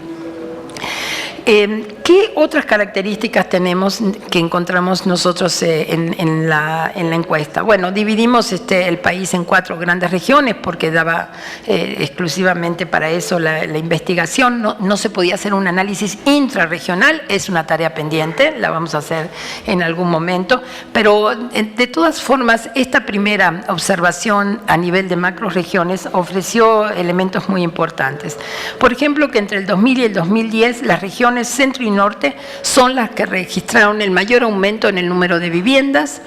¿Qué otras características tenemos que encontramos nosotros en la encuesta? Bueno, dividimos el país en 4 grandes regiones porque daba exclusivamente para eso la investigación. No se podía hacer un análisis intrarregional, es una tarea pendiente, la vamos a hacer en algún momento, pero de todas formas esta primera observación a nivel de macroregiones ofreció elementos muy importantes. Por ejemplo, que entre el 2000 y el 2010 las regiones centro y norte norte son las que registraron el mayor aumento en el número de viviendas.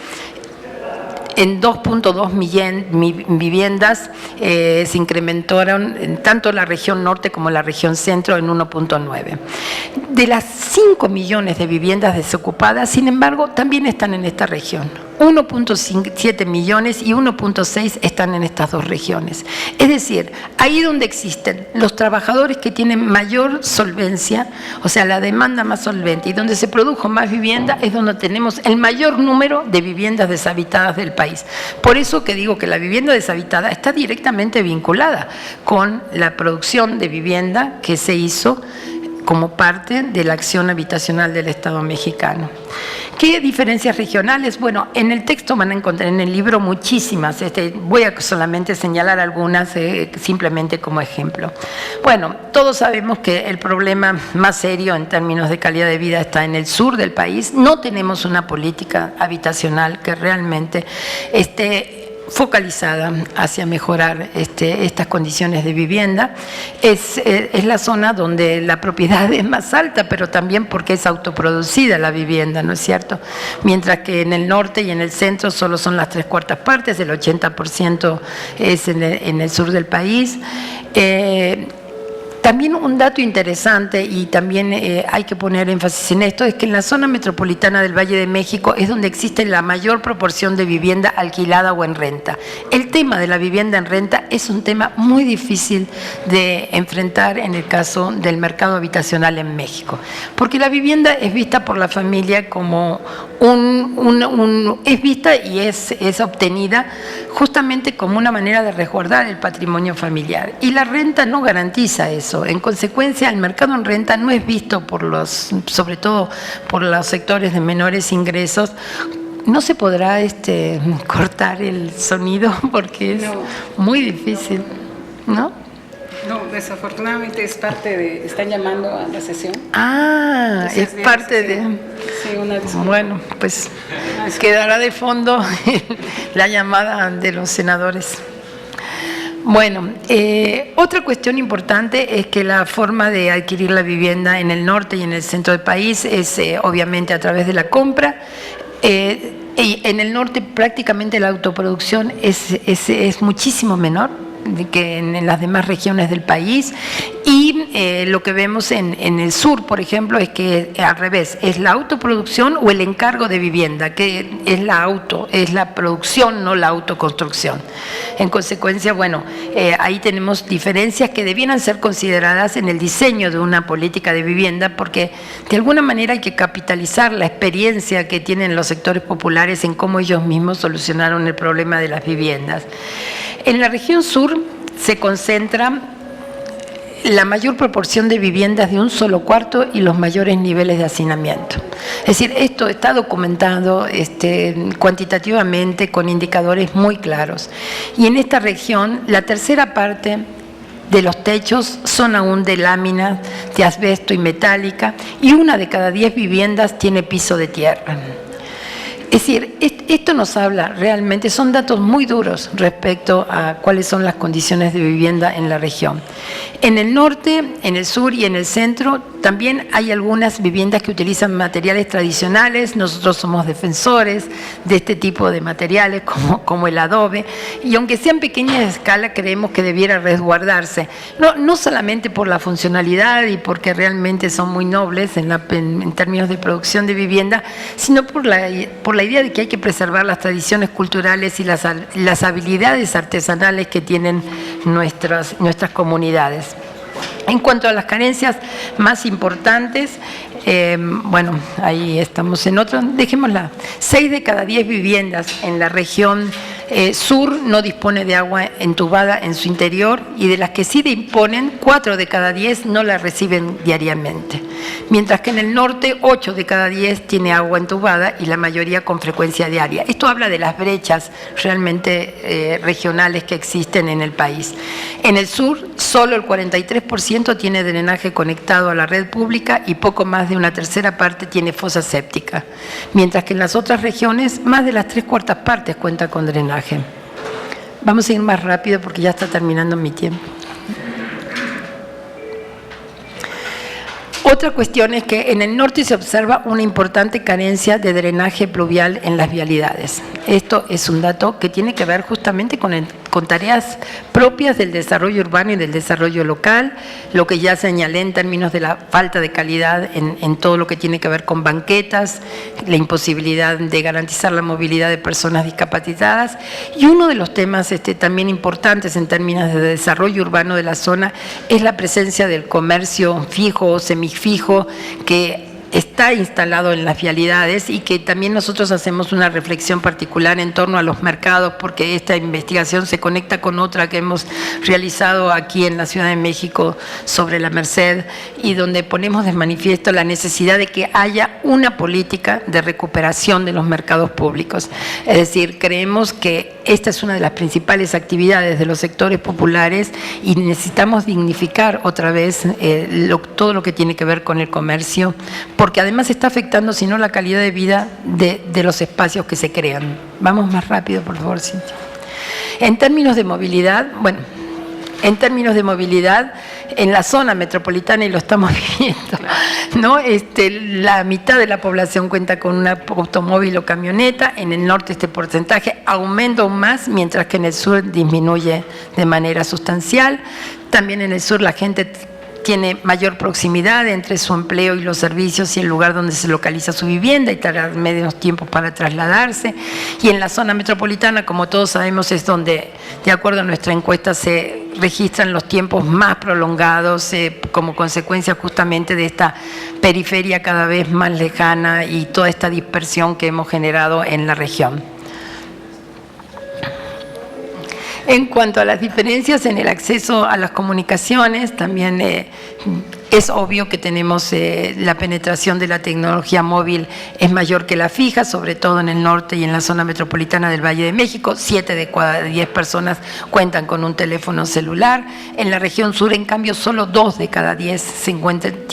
En 2.2 millones viviendas se incrementaron en tanto la región norte como la región centro en 1.9. De las 5 millones de viviendas desocupadas, sin embargo, también están en esta región. 1.7 millones y 1.6 están en estas dos regiones. Es decir, ahí donde existen los trabajadores que tienen mayor solvencia, o sea, la demanda más solvente, y donde se produjo más vivienda, es donde tenemos el mayor número de viviendas deshabitadas del país. Por eso que digo que la vivienda deshabitada está directamente vinculada con la producción de vivienda que se hizo como parte de la acción habitacional del Estado mexicano. ¿Qué diferencias regionales? Bueno, en el texto van a encontrar en el libro muchísimas, voy a solamente señalar algunas simplemente como ejemplo. Bueno, todos sabemos que el problema más serio en términos de calidad de vida está en el sur del país. No tenemos una política habitacional que realmente esté focalizada hacia mejorar estas condiciones de vivienda. Es la zona donde la propiedad es más alta, pero también porque es autoproducida la vivienda, ¿no es cierto? Mientras que en el norte y en el centro solo son las 3/4 partes, el 80% es en el sur del país. También un dato interesante, y también hay que poner énfasis en esto, es que en la zona metropolitana del Valle de México es donde existe la mayor proporción de vivienda alquilada o en renta. El tema de la vivienda en renta es un tema muy difícil de enfrentar en el caso del mercado habitacional en México, porque la vivienda es vista por la familia como es vista y es obtenida justamente como una manera de resguardar el patrimonio familiar, y la renta no garantiza eso. En consecuencia, el mercado en renta no es visto sobre todo por los sectores de menores ingresos. No se podrá cortar el sonido porque es muy difícil, ¿no? No, desafortunadamente es parte de... Están llamando a la sesión. Ah, es parte de... Sí, una disculpa. Bueno, pues quedará de fondo la llamada de los senadores. Bueno, otra cuestión importante es que la forma de adquirir la vivienda en el norte y en el centro del país es obviamente a través de la compra. Y en el norte prácticamente la autoproducción es muchísimo menor que en las demás regiones del país, y lo que vemos en el sur, por ejemplo, es que al revés, es la autoproducción o el encargo de vivienda, que es la producción, no la autoconstrucción. En consecuencia, bueno, ahí tenemos diferencias que debieran ser consideradas en el diseño de una política de vivienda, porque de alguna manera hay que capitalizar la experiencia que tienen los sectores populares en cómo ellos mismos solucionaron el problema de las viviendas. En la región sur se concentra la mayor proporción de viviendas de un solo cuarto y los mayores niveles de hacinamiento. Es decir, esto está documentado cuantitativamente con indicadores muy claros. Y en esta región, la tercera parte de los techos son aún de láminas de asbesto y metálica, y 1 de cada 10 viviendas tiene piso de tierra. Es decir, esto nos habla realmente, son datos muy duros respecto a cuáles son las condiciones de vivienda en la región. En el norte, en el sur y en el centro también hay algunas viviendas que utilizan materiales tradicionales. Nosotros somos defensores de este tipo de materiales como el adobe, y aunque sea en pequeña escala creemos que debiera resguardarse, no solamente por la funcionalidad y porque realmente son muy nobles en términos de producción de vivienda, sino por la idea de que hay que preservar las tradiciones culturales y las habilidades artesanales que tienen nuestras comunidades. En cuanto a las carencias más importantes, bueno, ahí estamos en otra, dejémosla. 6 de cada 10 viviendas en la región sur no dispone de agua entubada en su interior, y de las que sí disponen, 4 de cada 10 no la reciben diariamente. Mientras que en el norte, 8 de cada 10 tiene agua entubada, y la mayoría con frecuencia diaria. Esto habla de las brechas realmente regionales que existen en el país. En el sur, solo el 43% tiene drenaje conectado a la red pública, y poco más de una tercera parte tiene fosa séptica. Mientras que en las otras regiones, más de las 3/4 partes cuenta con drenaje. Vamos a ir más rápido porque ya está terminando mi tiempo. Otra cuestión es que en el norte se observa una importante carencia de drenaje pluvial en las vialidades. Esto es un dato que tiene que ver justamente con tareas propias del desarrollo urbano y del desarrollo local, lo que ya señalé en términos de la falta de calidad en todo lo que tiene que ver con banquetas, la imposibilidad de garantizar la movilidad de personas discapacitadas, y uno de los temas también importantes en términos de desarrollo urbano de la zona es la presencia del comercio fijo o semifijo que está instalado en las vialidades y que también nosotros hacemos una reflexión particular en torno a los mercados, porque esta investigación se conecta con otra que hemos realizado aquí en la Ciudad de México sobre la Merced, y donde ponemos de manifiesto la necesidad de que haya una política de recuperación de los mercados públicos. Es decir, creemos que esta es una de las principales actividades de los sectores populares y necesitamos dignificar otra vez todo lo que tiene que ver con el comercio, porque además está afectando, si no, la calidad de vida de los espacios que se crean. Vamos más rápido, por favor, Cintia. En términos de movilidad, en la zona metropolitana, y lo estamos viviendo, ¿no? La mitad de la población cuenta con un automóvil o camioneta. En el norte este porcentaje aumenta aún más, mientras que en el sur disminuye de manera sustancial. También en el sur la gente tiene mayor proximidad entre su empleo y los servicios y el lugar donde se localiza su vivienda, y tarda menos tiempo para trasladarse. Y en la zona metropolitana, como todos sabemos, es donde, de acuerdo a nuestra encuesta, se registran los tiempos más prolongados como consecuencia justamente de esta periferia cada vez más lejana y toda esta dispersión que hemos generado en la región. En cuanto a las diferencias en el acceso a las comunicaciones, también es obvio que tenemos la penetración de la tecnología móvil es mayor que la fija, sobre todo en el norte y en la zona metropolitana del Valle de México. 7 de cada 10 personas cuentan con un teléfono celular. En la región sur, en cambio, solo 2 de cada 10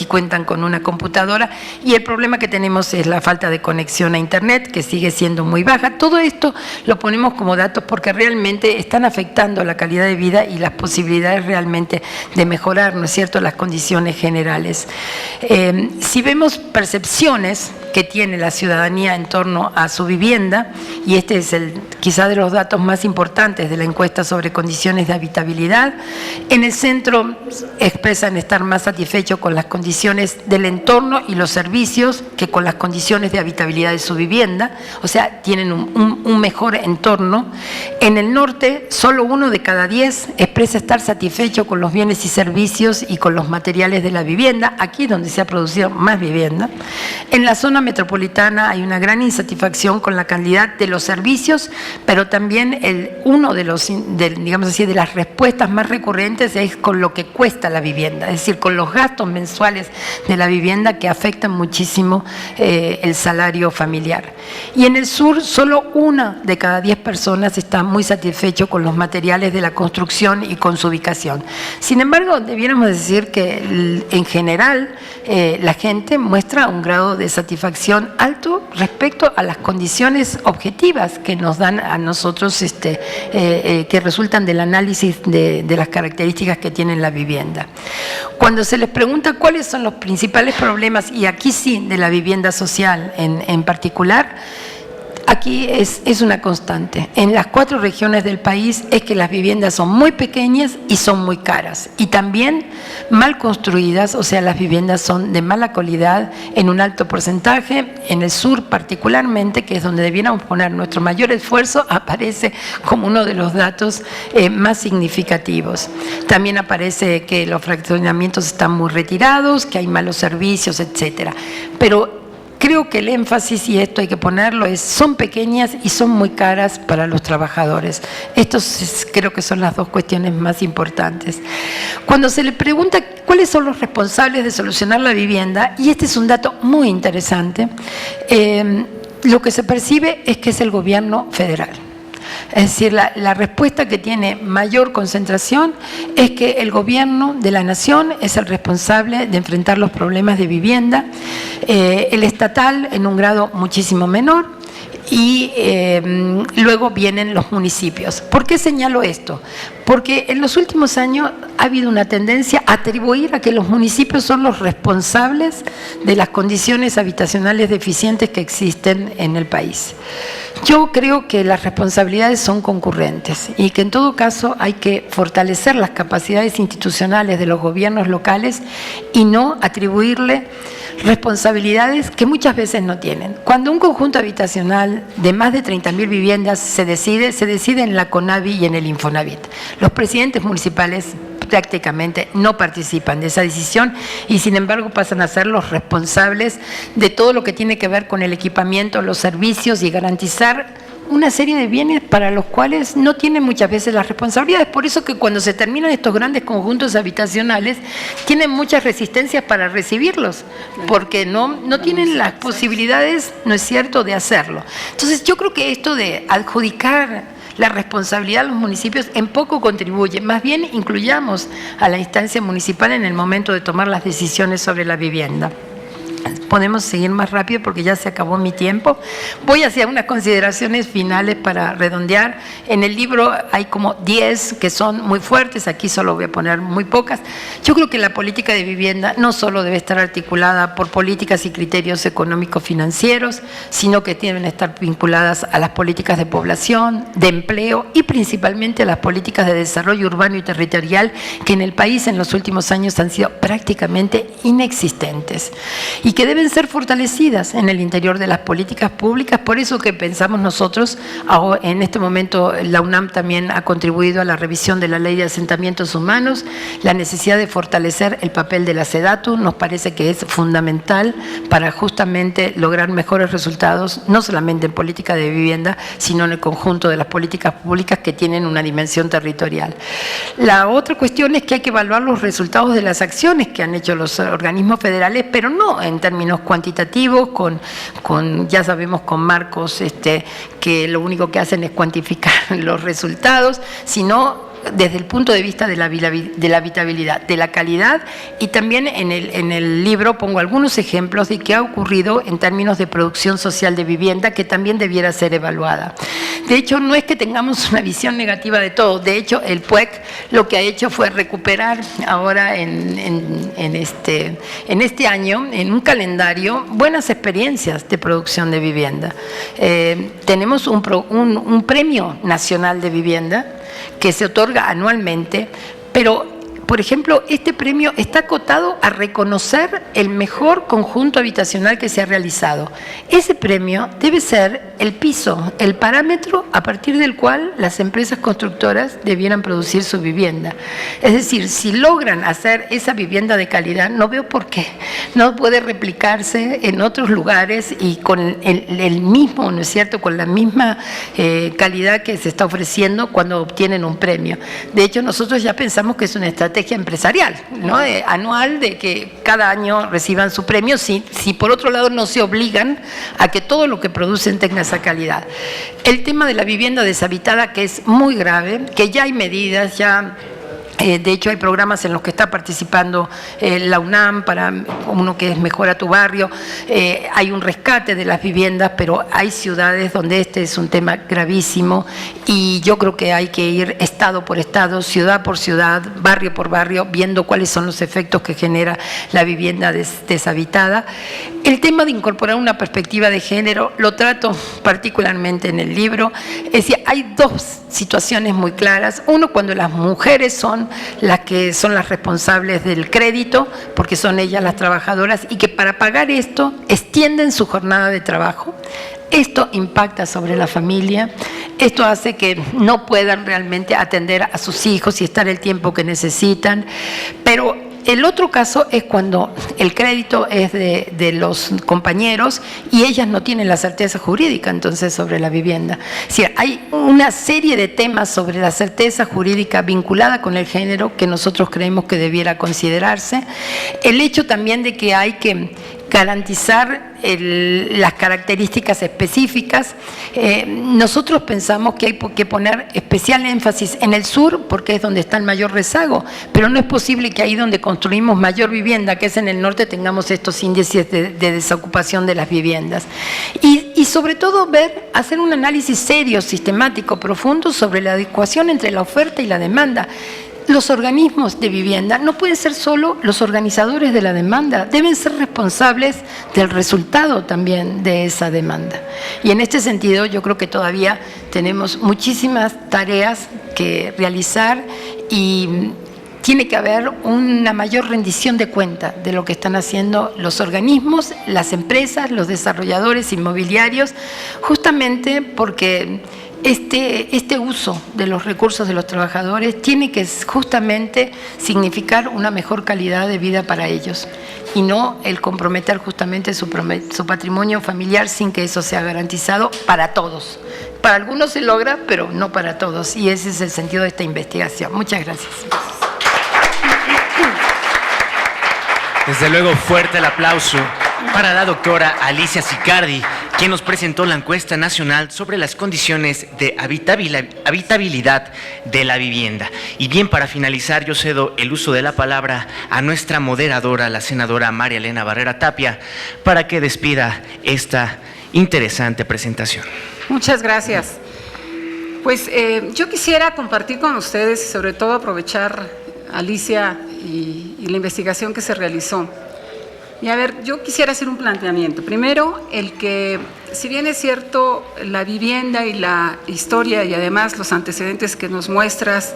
cuentan con una computadora, y el problema que tenemos es la falta de conexión a Internet, que sigue siendo muy baja. Todo esto lo ponemos como datos porque realmente están afectando la calidad de vida y las posibilidades realmente de mejorar, ¿no es cierto?, las condiciones generales. Si vemos percepciones que tiene la ciudadanía en torno a su vivienda, y este es quizá de los datos más importantes de la encuesta sobre condiciones de habitabilidad, en el centro expresan estar más satisfechos con las condiciones del entorno y los servicios que con las condiciones de habitabilidad de su vivienda, o sea, tienen un mejor entorno. En el norte, solo 1 de cada 10 expresa estar satisfecho con los bienes y servicios y con los materiales de la vivienda, aquí es donde se ha producido más vivienda. En la zona metropolitana hay una gran insatisfacción con la calidad de los servicios, pero también uno de las respuestas más recurrentes es con lo que cuesta la vivienda, es decir, con los gastos mensuales de la vivienda que afectan muchísimo el salario familiar. Y en el sur, solo 1 de cada 10 personas está muy satisfecho con los materiales de la construcción y con su ubicación. Sin embargo, debiéramos decir que en general la gente muestra un grado de satisfacción alto respecto a las condiciones objetivas que nos dan a nosotros, que resultan del análisis de las características que tiene la vivienda. Cuando se les pregunta cuáles son los principales problemas, y aquí sí de la vivienda social en particular, aquí es una constante. En las 4 regiones del país es que las viviendas son muy pequeñas y son muy caras, y también mal construidas, o sea, las viviendas son de mala calidad en un alto porcentaje. En el sur particularmente, que es donde debiéramos poner nuestro mayor esfuerzo, aparece como uno de los datos más significativos. También aparece que los fraccionamientos están muy retirados, que hay malos servicios, etcétera. Pero creo que el énfasis, y esto hay que ponerlo, son pequeñas y son muy caras para los trabajadores. Estos creo que son las 2 cuestiones más importantes. Cuando se le pregunta cuáles son los responsables de solucionar la vivienda, y este es un dato muy interesante, lo que se percibe es que es el gobierno federal. Es decir, la respuesta que tiene mayor concentración es que el gobierno de la nación es el responsable de enfrentar los problemas de vivienda, el estatal en un grado muchísimo menor, y luego vienen los municipios. ¿Por qué señalo esto? Porque en los últimos años ha habido una tendencia a atribuir a que los municipios son los responsables de las condiciones habitacionales deficientes que existen en el país. Yo creo que las responsabilidades son concurrentes y que en todo caso hay que fortalecer las capacidades institucionales de los gobiernos locales y no atribuirle responsabilidades que muchas veces no tienen. Cuando un conjunto habitacional de más de 30.000 viviendas se decide en la CONAVI y en el Infonavit. Los presidentes municipales prácticamente no participan de esa decisión y sin embargo pasan a ser los responsables de todo lo que tiene que ver con el equipamiento, los servicios y garantizar una serie de bienes para los cuales no tienen muchas veces las responsabilidades. Por eso que cuando se terminan estos grandes conjuntos habitacionales, tienen muchas resistencias para recibirlos, porque no tienen las posibilidades, ¿no es cierto?, de hacerlo. Entonces yo creo que esto de adjudicar la responsabilidad de los municipios en poco contribuye, más bien incluyamos a la instancia municipal en el momento de tomar las decisiones sobre la vivienda. Podemos seguir más rápido porque ya se acabó mi tiempo. Voy hacia unas consideraciones finales para redondear. En el libro hay como 10 que son muy fuertes, aquí solo voy a poner muy pocas. Yo creo que la política de vivienda no solo debe estar articulada por políticas y criterios económicos financieros, sino que deben estar vinculadas a las políticas de población, de empleo y principalmente a las políticas de desarrollo urbano y territorial que en el país en los últimos años han sido prácticamente inexistentes y que deben ser fortalecidas en el interior de las políticas públicas. Por eso que pensamos nosotros, en este momento la UNAM también ha contribuido a la revisión de la Ley de Asentamientos Humanos, la necesidad de fortalecer el papel de la SEDATU nos parece que es fundamental para justamente lograr mejores resultados, no solamente en política de vivienda, sino en el conjunto de las políticas públicas que tienen una dimensión territorial. La otra cuestión es que hay que evaluar los resultados de las acciones que han hecho los organismos federales, pero no en términos cuantitativos, ya sabemos con marcos que lo único que hacen es cuantificar los resultados, sino desde el punto de vista de la habitabilidad, de la calidad, y también en el libro pongo algunos ejemplos de qué ha ocurrido en términos de producción social de vivienda que también debiera ser evaluada. De hecho, no es que tengamos una visión negativa de todo, de hecho el PUEC lo que ha hecho fue recuperar ahora en este año, en un calendario, buenas experiencias de producción de vivienda. Tenemos un premio nacional de vivienda que se otorga anualmente, pero, por ejemplo, este premio está acotado a reconocer el mejor conjunto habitacional que se ha realizado. Ese premio debe ser el piso, el parámetro a partir del cual las empresas constructoras debieran producir su vivienda. Es decir, si logran hacer esa vivienda de calidad, no veo por qué no puede replicarse en otros lugares y con el mismo, ¿no es cierto?, con la misma calidad que se está ofreciendo cuando obtienen un premio. De hecho, nosotros ya pensamos que es una estrategia empresarial, ¿no?, anual, de que cada año reciban su premio, si por otro lado no se obligan a que todo lo que producen tenga esa calidad. El tema de la vivienda deshabitada, que es muy grave, que ya hay medidas, de hecho hay programas en los que está participando la UNAM para uno que es Mejora tu Barrio, hay un rescate de las viviendas, pero hay ciudades donde este es un tema gravísimo y yo creo que hay que ir estado por estado, ciudad por ciudad, barrio por barrio, viendo cuáles son los efectos que genera la vivienda deshabitada. El tema de incorporar una perspectiva de género lo trato particularmente en el libro. Es decir, hay dos situaciones muy claras. Uno, cuando las mujeres son las que son las responsables del crédito, porque son ellas las trabajadoras, y que para pagar esto extienden su jornada de trabajo. Esto impacta sobre la familia, esto hace que no puedan realmente atender a sus hijos y estar el tiempo que necesitan, pero el otro caso es cuando el crédito es de los compañeros y ellas no tienen la certeza jurídica entonces sobre la vivienda. Es decir, hay una serie de temas sobre la certeza jurídica vinculada con el género que nosotros creemos que debiera considerarse. El hecho también de que hay que garantizar las características específicas. Nosotros pensamos que hay que poner especial énfasis en el sur porque es donde está el mayor rezago, pero no es posible que ahí donde construimos mayor vivienda, que es en el norte, tengamos estos índices de desocupación de las viviendas. Y sobre todo hacer un análisis serio, sistemático, profundo sobre la adecuación entre la oferta y la demanda. Los organismos de vivienda no pueden ser solo los organizadores de la demanda, deben ser responsables del resultado también de esa demanda. Y en este sentido yo creo que todavía tenemos muchísimas tareas que realizar y tiene que haber una mayor rendición de cuenta de lo que están haciendo los organismos, las empresas, los desarrolladores inmobiliarios, justamente porque este uso de los recursos de los trabajadores tiene que justamente significar una mejor calidad de vida para ellos y no el comprometer justamente su patrimonio familiar sin que eso sea garantizado para todos. Para algunos se logra, pero no para todos, y ese es el sentido de esta investigación. Muchas gracias. Desde luego, fuerte el aplauso para la doctora Alicia Sicardi, quien nos presentó la encuesta nacional sobre las condiciones de habitabilidad de la vivienda. Y bien, para finalizar, yo cedo el uso de la palabra a nuestra moderadora, la senadora María Elena Barrera Tapia, para que despida esta interesante presentación. Muchas gracias. Pues yo quisiera compartir con ustedes y sobre todo aprovechar, Alicia, y la investigación que se realizó. Y a ver, yo quisiera hacer un planteamiento. Primero, el que, si bien es cierto, la vivienda y la historia y además los antecedentes que nos muestras,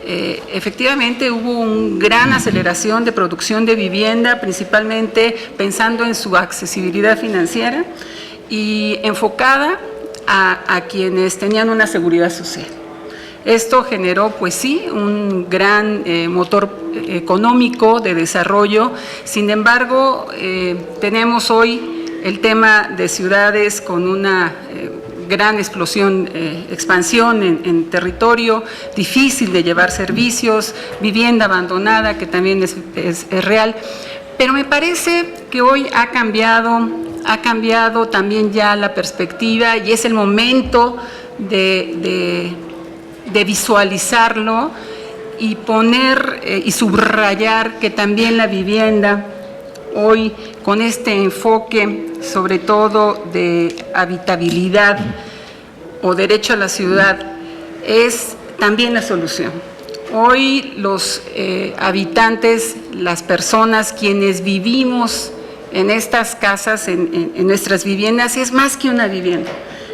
efectivamente hubo una gran aceleración de producción de vivienda, principalmente pensando en su accesibilidad financiera y enfocada a quienes tenían una seguridad social. Esto generó, pues sí, un gran motor económico de desarrollo. Sin embargo, tenemos hoy el tema de ciudades con una gran explosión, expansión en territorio, difícil de llevar servicios, vivienda abandonada, que también es real. Pero me parece que hoy ha cambiado también ya la perspectiva y es el momento de visualizarlo y poner y subrayar que también la vivienda hoy, con este enfoque sobre todo de habitabilidad o derecho a la ciudad, es también la solución. Hoy los habitantes, las personas, quienes vivimos en estas casas, en nuestras viviendas, es más que una vivienda,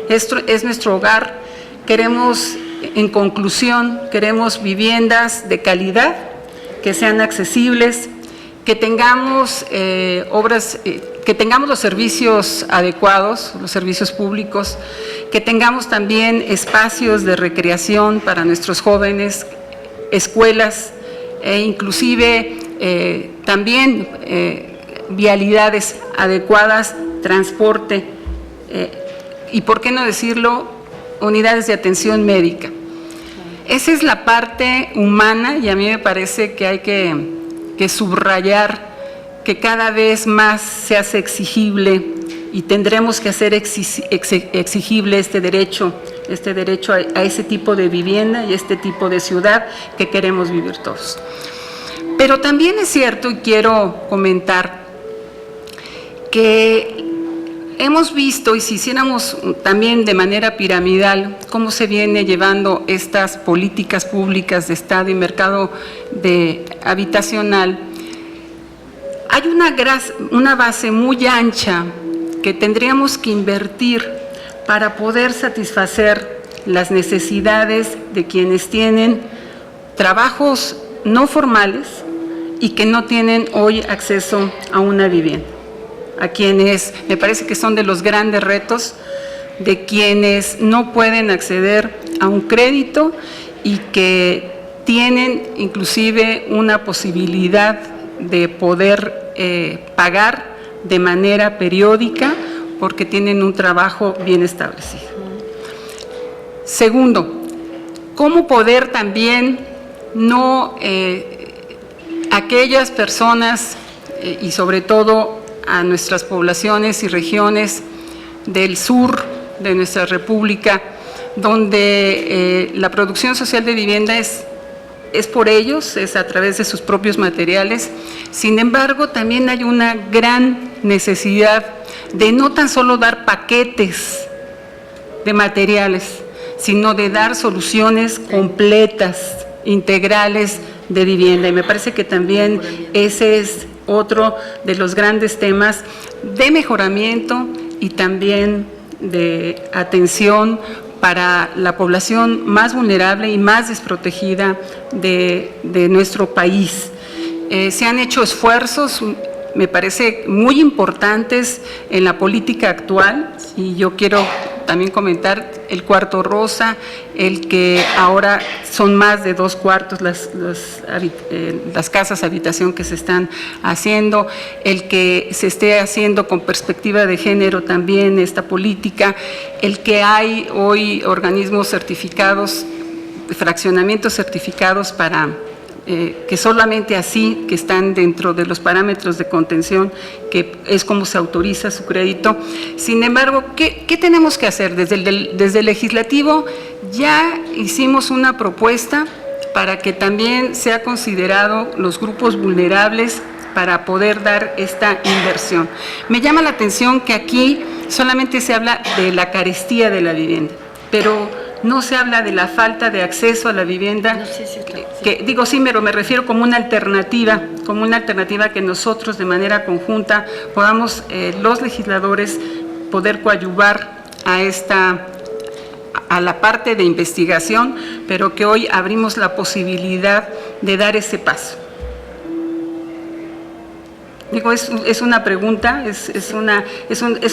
esto es nuestro hogar. Queremos, en conclusión, queremos viviendas de calidad, que sean accesibles, que tengamos que tengamos los servicios adecuados, los servicios públicos, que tengamos también espacios de recreación para nuestros jóvenes, escuelas e inclusive también vialidades adecuadas, transporte y, por qué no decirlo, unidades de atención médica. Esa es la parte humana y a mí me parece que hay que subrayar que cada vez más se hace exigible y tendremos que hacer exigible este derecho a ese tipo de vivienda y este tipo de ciudad que queremos vivir todos. Pero también es cierto, y quiero comentar, que hemos visto, y si hiciéramos también de manera piramidal, cómo se viene llevando estas políticas públicas de Estado y mercado habitacional, hay una base muy ancha que tendríamos que invertir para poder satisfacer las necesidades de quienes tienen trabajos no formales y que no tienen hoy acceso a una vivienda. A quienes me parece que son de los grandes retos, de quienes no pueden acceder a un crédito y que tienen inclusive una posibilidad de poder pagar de manera periódica porque tienen un trabajo bien establecido. Segundo, cómo poder también aquellas personas y sobre todo a nuestras poblaciones y regiones del sur de nuestra República, donde la producción social de vivienda es por ellos, es a través de sus propios materiales. Sin embargo, también hay una gran necesidad de no tan solo dar paquetes de materiales, sino de dar soluciones completas, integrales de vivienda. Y me parece que también ese es otro de los grandes temas de mejoramiento y también de atención para la población más vulnerable y más desprotegida de nuestro país. Se han hecho esfuerzos, me parece, muy importantes en la política actual, y yo quiero también comentar el cuarto rosa, el que ahora son más de 2 cuartos las casas habitación que se están haciendo, el que se esté haciendo con perspectiva de género también esta política, el que hay hoy organismos certificados, fraccionamientos certificados para que solamente así, que están dentro de los parámetros de contención, que es como se autoriza su crédito. Sin embargo, ¿qué tenemos que hacer? Desde el legislativo ya hicimos una propuesta para que también sea considerado los grupos vulnerables para poder dar esta inversión. Me llama la atención que aquí solamente se habla de la carestía de la vivienda, pero no se habla de la falta de acceso a la vivienda, digo sí, pero me refiero como una alternativa que nosotros de manera conjunta podamos, los legisladores, poder coadyuvar a la parte de investigación, pero que hoy abrimos la posibilidad de dar ese paso. Digo, es una pregunta, es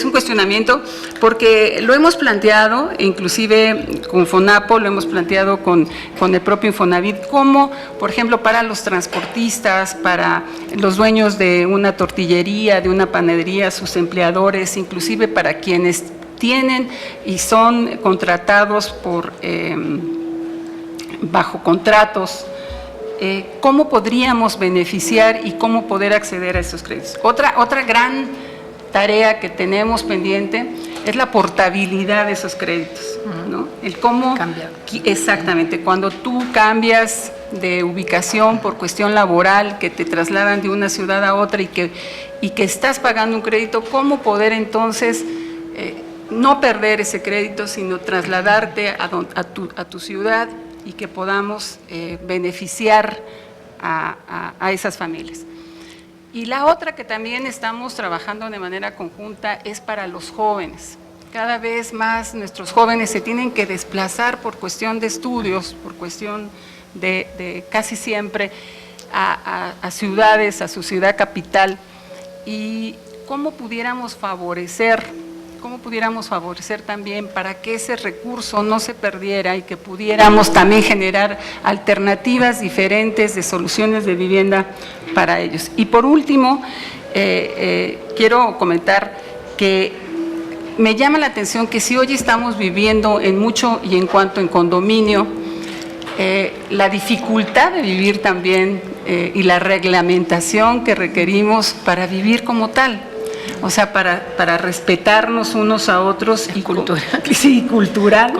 un cuestionamiento, porque lo hemos planteado, inclusive con FONAPO, lo hemos planteado con el propio Infonavit, como, por ejemplo, para los transportistas, para los dueños de una tortillería, de una panadería, sus empleadores, inclusive para quienes tienen y son contratados bajo contratos. ¿Cómo podríamos beneficiar y cómo poder acceder a esos créditos? Otra gran tarea que tenemos pendiente es la portabilidad de esos créditos, ¿no? El cómo cambiar. Exactamente, cuando tú cambias de ubicación por cuestión laboral, que te trasladan de una ciudad a otra y que estás pagando un crédito, ¿cómo poder entonces no perder ese crédito, sino trasladarte a tu ciudad y que podamos beneficiar a esas familias? Y la otra que también estamos trabajando de manera conjunta es para los jóvenes. Cada vez más nuestros jóvenes se tienen que desplazar por cuestión de estudios, por cuestión de casi siempre a ciudades, a su ciudad capital. Y cómo pudiéramos favorecer también para que ese recurso no se perdiera y que pudiéramos también generar alternativas diferentes de soluciones de vivienda para ellos. Y por último, quiero comentar que me llama la atención que si hoy estamos viviendo en mucho y en cuanto en condominio, la dificultad de vivir también y la reglamentación que requerimos para vivir como tal. O sea, para respetarnos unos a otros y cultural,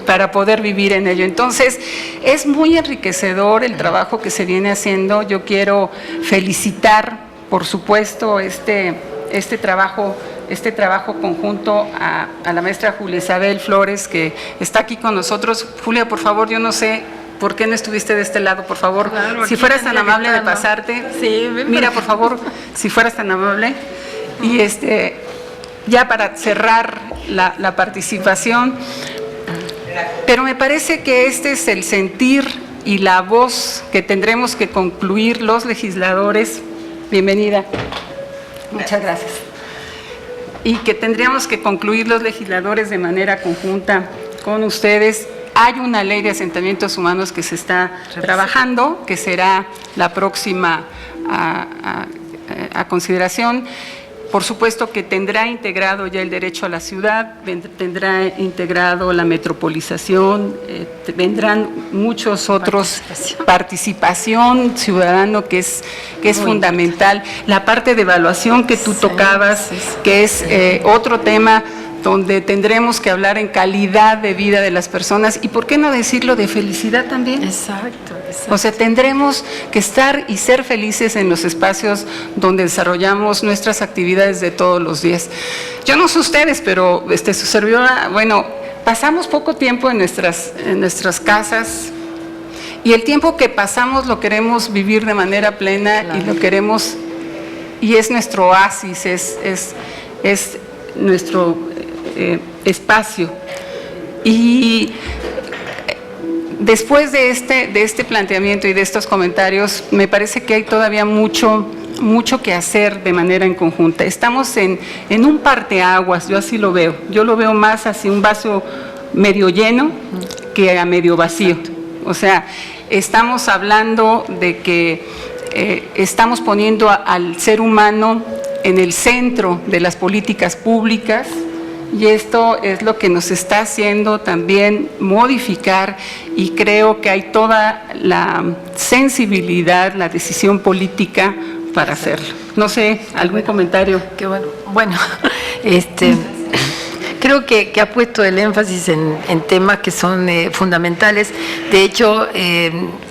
para poder vivir en ello. Entonces, es muy enriquecedor el trabajo que se viene haciendo. Yo quiero felicitar, por supuesto, este trabajo conjunto a la maestra Julia Isabel Flores, que está aquí con nosotros. Julia, por favor, yo no sé por qué no estuviste de este lado, por favor. Claro, si fueras tan amable de pasarte. Sí, mira, por favor, si fueras tan amable. Y ya para cerrar la participación, pero me parece que este es el sentir y la voz que tendremos que concluir los legisladores. Bienvenida. Muchas gracias. Y que tendríamos que concluir los legisladores de manera conjunta con ustedes. Hay una ley de asentamientos humanos que se está trabajando, que será la próxima a consideración. por supuesto que tendrá integrado ya el derecho a la ciudad, tendrá integrado la metropolización, vendrán muchos otros, participación ciudadano que es fundamental, la parte de evaluación que tú tocabas, que es otro tema donde tendremos que hablar en calidad de vida de las personas y, ¿por qué no decirlo, de felicidad también? Exacto. O sea, tendremos que estar y ser felices en los espacios donde desarrollamos nuestras actividades de todos los días. Yo no sé ustedes, pero su servidora, bueno, pasamos poco tiempo en nuestras casas y el tiempo que pasamos lo queremos vivir de manera plena, claro. Y lo queremos, y es nuestro oasis, es nuestro espacio. Y después de este planteamiento y de estos comentarios, me parece que hay todavía mucho que hacer de manera en conjunta. Estamos en un parteaguas, yo así lo veo. Yo lo veo más hacia un vaso medio lleno que a medio vacío. O sea, estamos hablando de que estamos poniendo al ser humano en el centro de las políticas públicas, y esto es lo que nos está haciendo también modificar, y creo que hay toda la sensibilidad, la decisión política para hacerlo. No sé, ¿algún comentario? Qué bueno. Bueno, creo que ha puesto el énfasis en temas que son fundamentales. De hecho,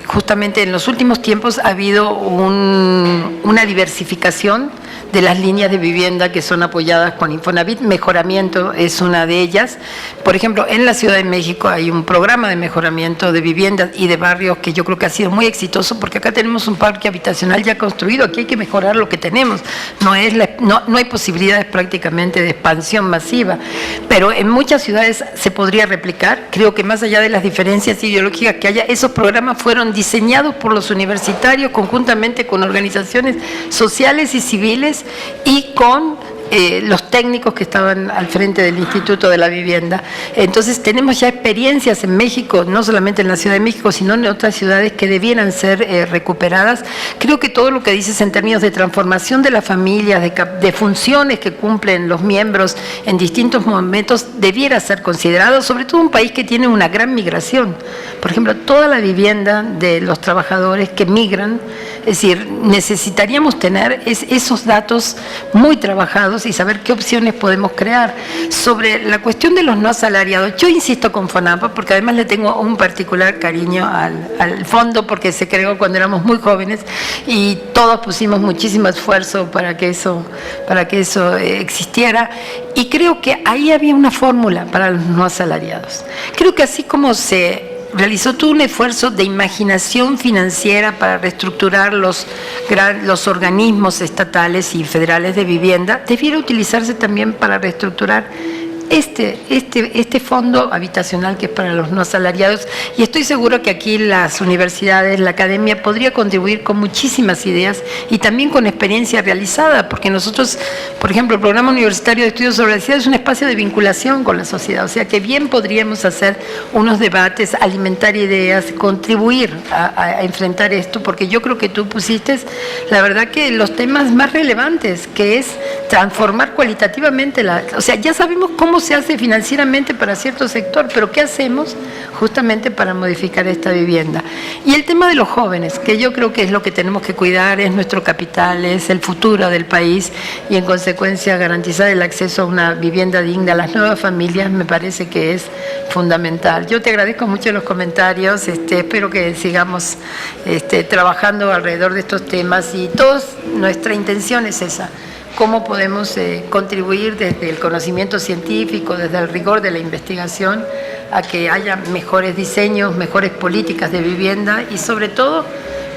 justamente en los últimos tiempos ha habido una diversificación de las líneas de vivienda que son apoyadas con Infonavit. Mejoramiento es una de ellas. Por ejemplo, en la Ciudad de México hay un programa de mejoramiento de viviendas y de barrios que yo creo que ha sido muy exitoso, porque acá tenemos un parque habitacional ya construido. Aquí hay que mejorar lo que tenemos. No hay posibilidades prácticamente de expansión masiva, pero en muchas ciudades se podría replicar. Creo que más allá de las diferencias ideológicas que haya, esos programas fueron diseñados por los universitarios conjuntamente con organizaciones sociales y civiles y con los técnicos que estaban al frente del Instituto de la Vivienda. Entonces tenemos ya experiencias en México, no solamente en la Ciudad de México, sino en otras ciudades que debieran ser recuperadas. Creo que todo lo que dices en términos de transformación de las familias, de funciones que cumplen los miembros en distintos momentos, debiera ser considerado, sobre todo un país que tiene una gran migración. Por ejemplo, toda la vivienda de los trabajadores que migran, es decir, necesitaríamos tener esos datos muy trabajados y saber qué opciones podemos crear. Sobre la cuestión de los no asalariados, yo insisto con FONAPA, porque además le tengo un particular cariño al fondo, porque se creó cuando éramos muy jóvenes y todos pusimos muchísimo esfuerzo para que eso existiera, y creo que ahí había una fórmula para los no asalariados. Creo que así como se realizó todo un esfuerzo de imaginación financiera para reestructurar los organismos estatales y federales de vivienda, debiera utilizarse también para reestructurar este fondo habitacional que es para los no asalariados, y estoy segura que aquí las universidades, la academia podría contribuir con muchísimas ideas y también con experiencia realizada, porque nosotros, por ejemplo, el Programa Universitario de Estudios sobre la Ciudad es un espacio de vinculación con la sociedad, o sea que bien podríamos hacer unos debates, alimentar ideas, contribuir a enfrentar esto, porque yo creo que tú pusiste, la verdad, que los temas más relevantes, que es transformar cualitativamente o sea, ya sabemos cómo se hace financieramente para cierto sector, pero ¿qué hacemos justamente para modificar esta vivienda? Y el tema de los jóvenes, que yo creo que es lo que tenemos que cuidar, es nuestro capital, es el futuro del país, y en consecuencia garantizar el acceso a una vivienda digna a las nuevas familias me parece que es fundamental. Yo te agradezco mucho los comentarios, espero que sigamos trabajando alrededor de estos temas, y nuestra intención es esa. Cómo podemos contribuir desde el conocimiento científico, desde el rigor de la investigación, a que haya mejores diseños, mejores políticas de vivienda y sobre todo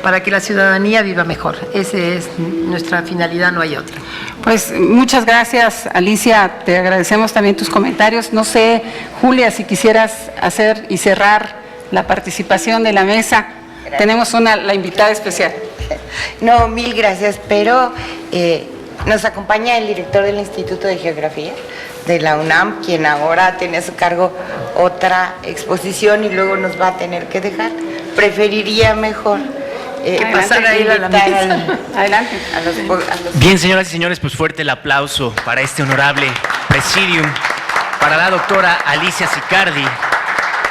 para que la ciudadanía viva mejor. Esa es nuestra finalidad, no hay otra. Pues muchas gracias, Alicia, te agradecemos también tus comentarios. No sé, Julia, si quisieras hacer y cerrar la participación de la mesa. Gracias. Tenemos la invitada especial. No, mil gracias, pero nos acompaña el director del Instituto de Geografía de la UNAM, quien ahora tiene a su cargo otra exposición y luego nos va a tener que dejar. Preferiría mejor pasar a ir a la mesa. Adelante. Bien, señoras y señores, pues fuerte el aplauso para este honorable presidium, para la doctora Alicia Sicardi,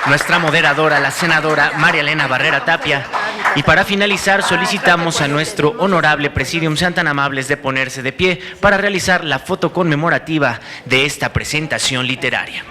nuestra moderadora, la senadora María Elena Barrera Tapia. Y para finalizar, solicitamos a nuestro honorable presidium sean tan amables de ponerse de pie para realizar la foto conmemorativa de esta presentación literaria.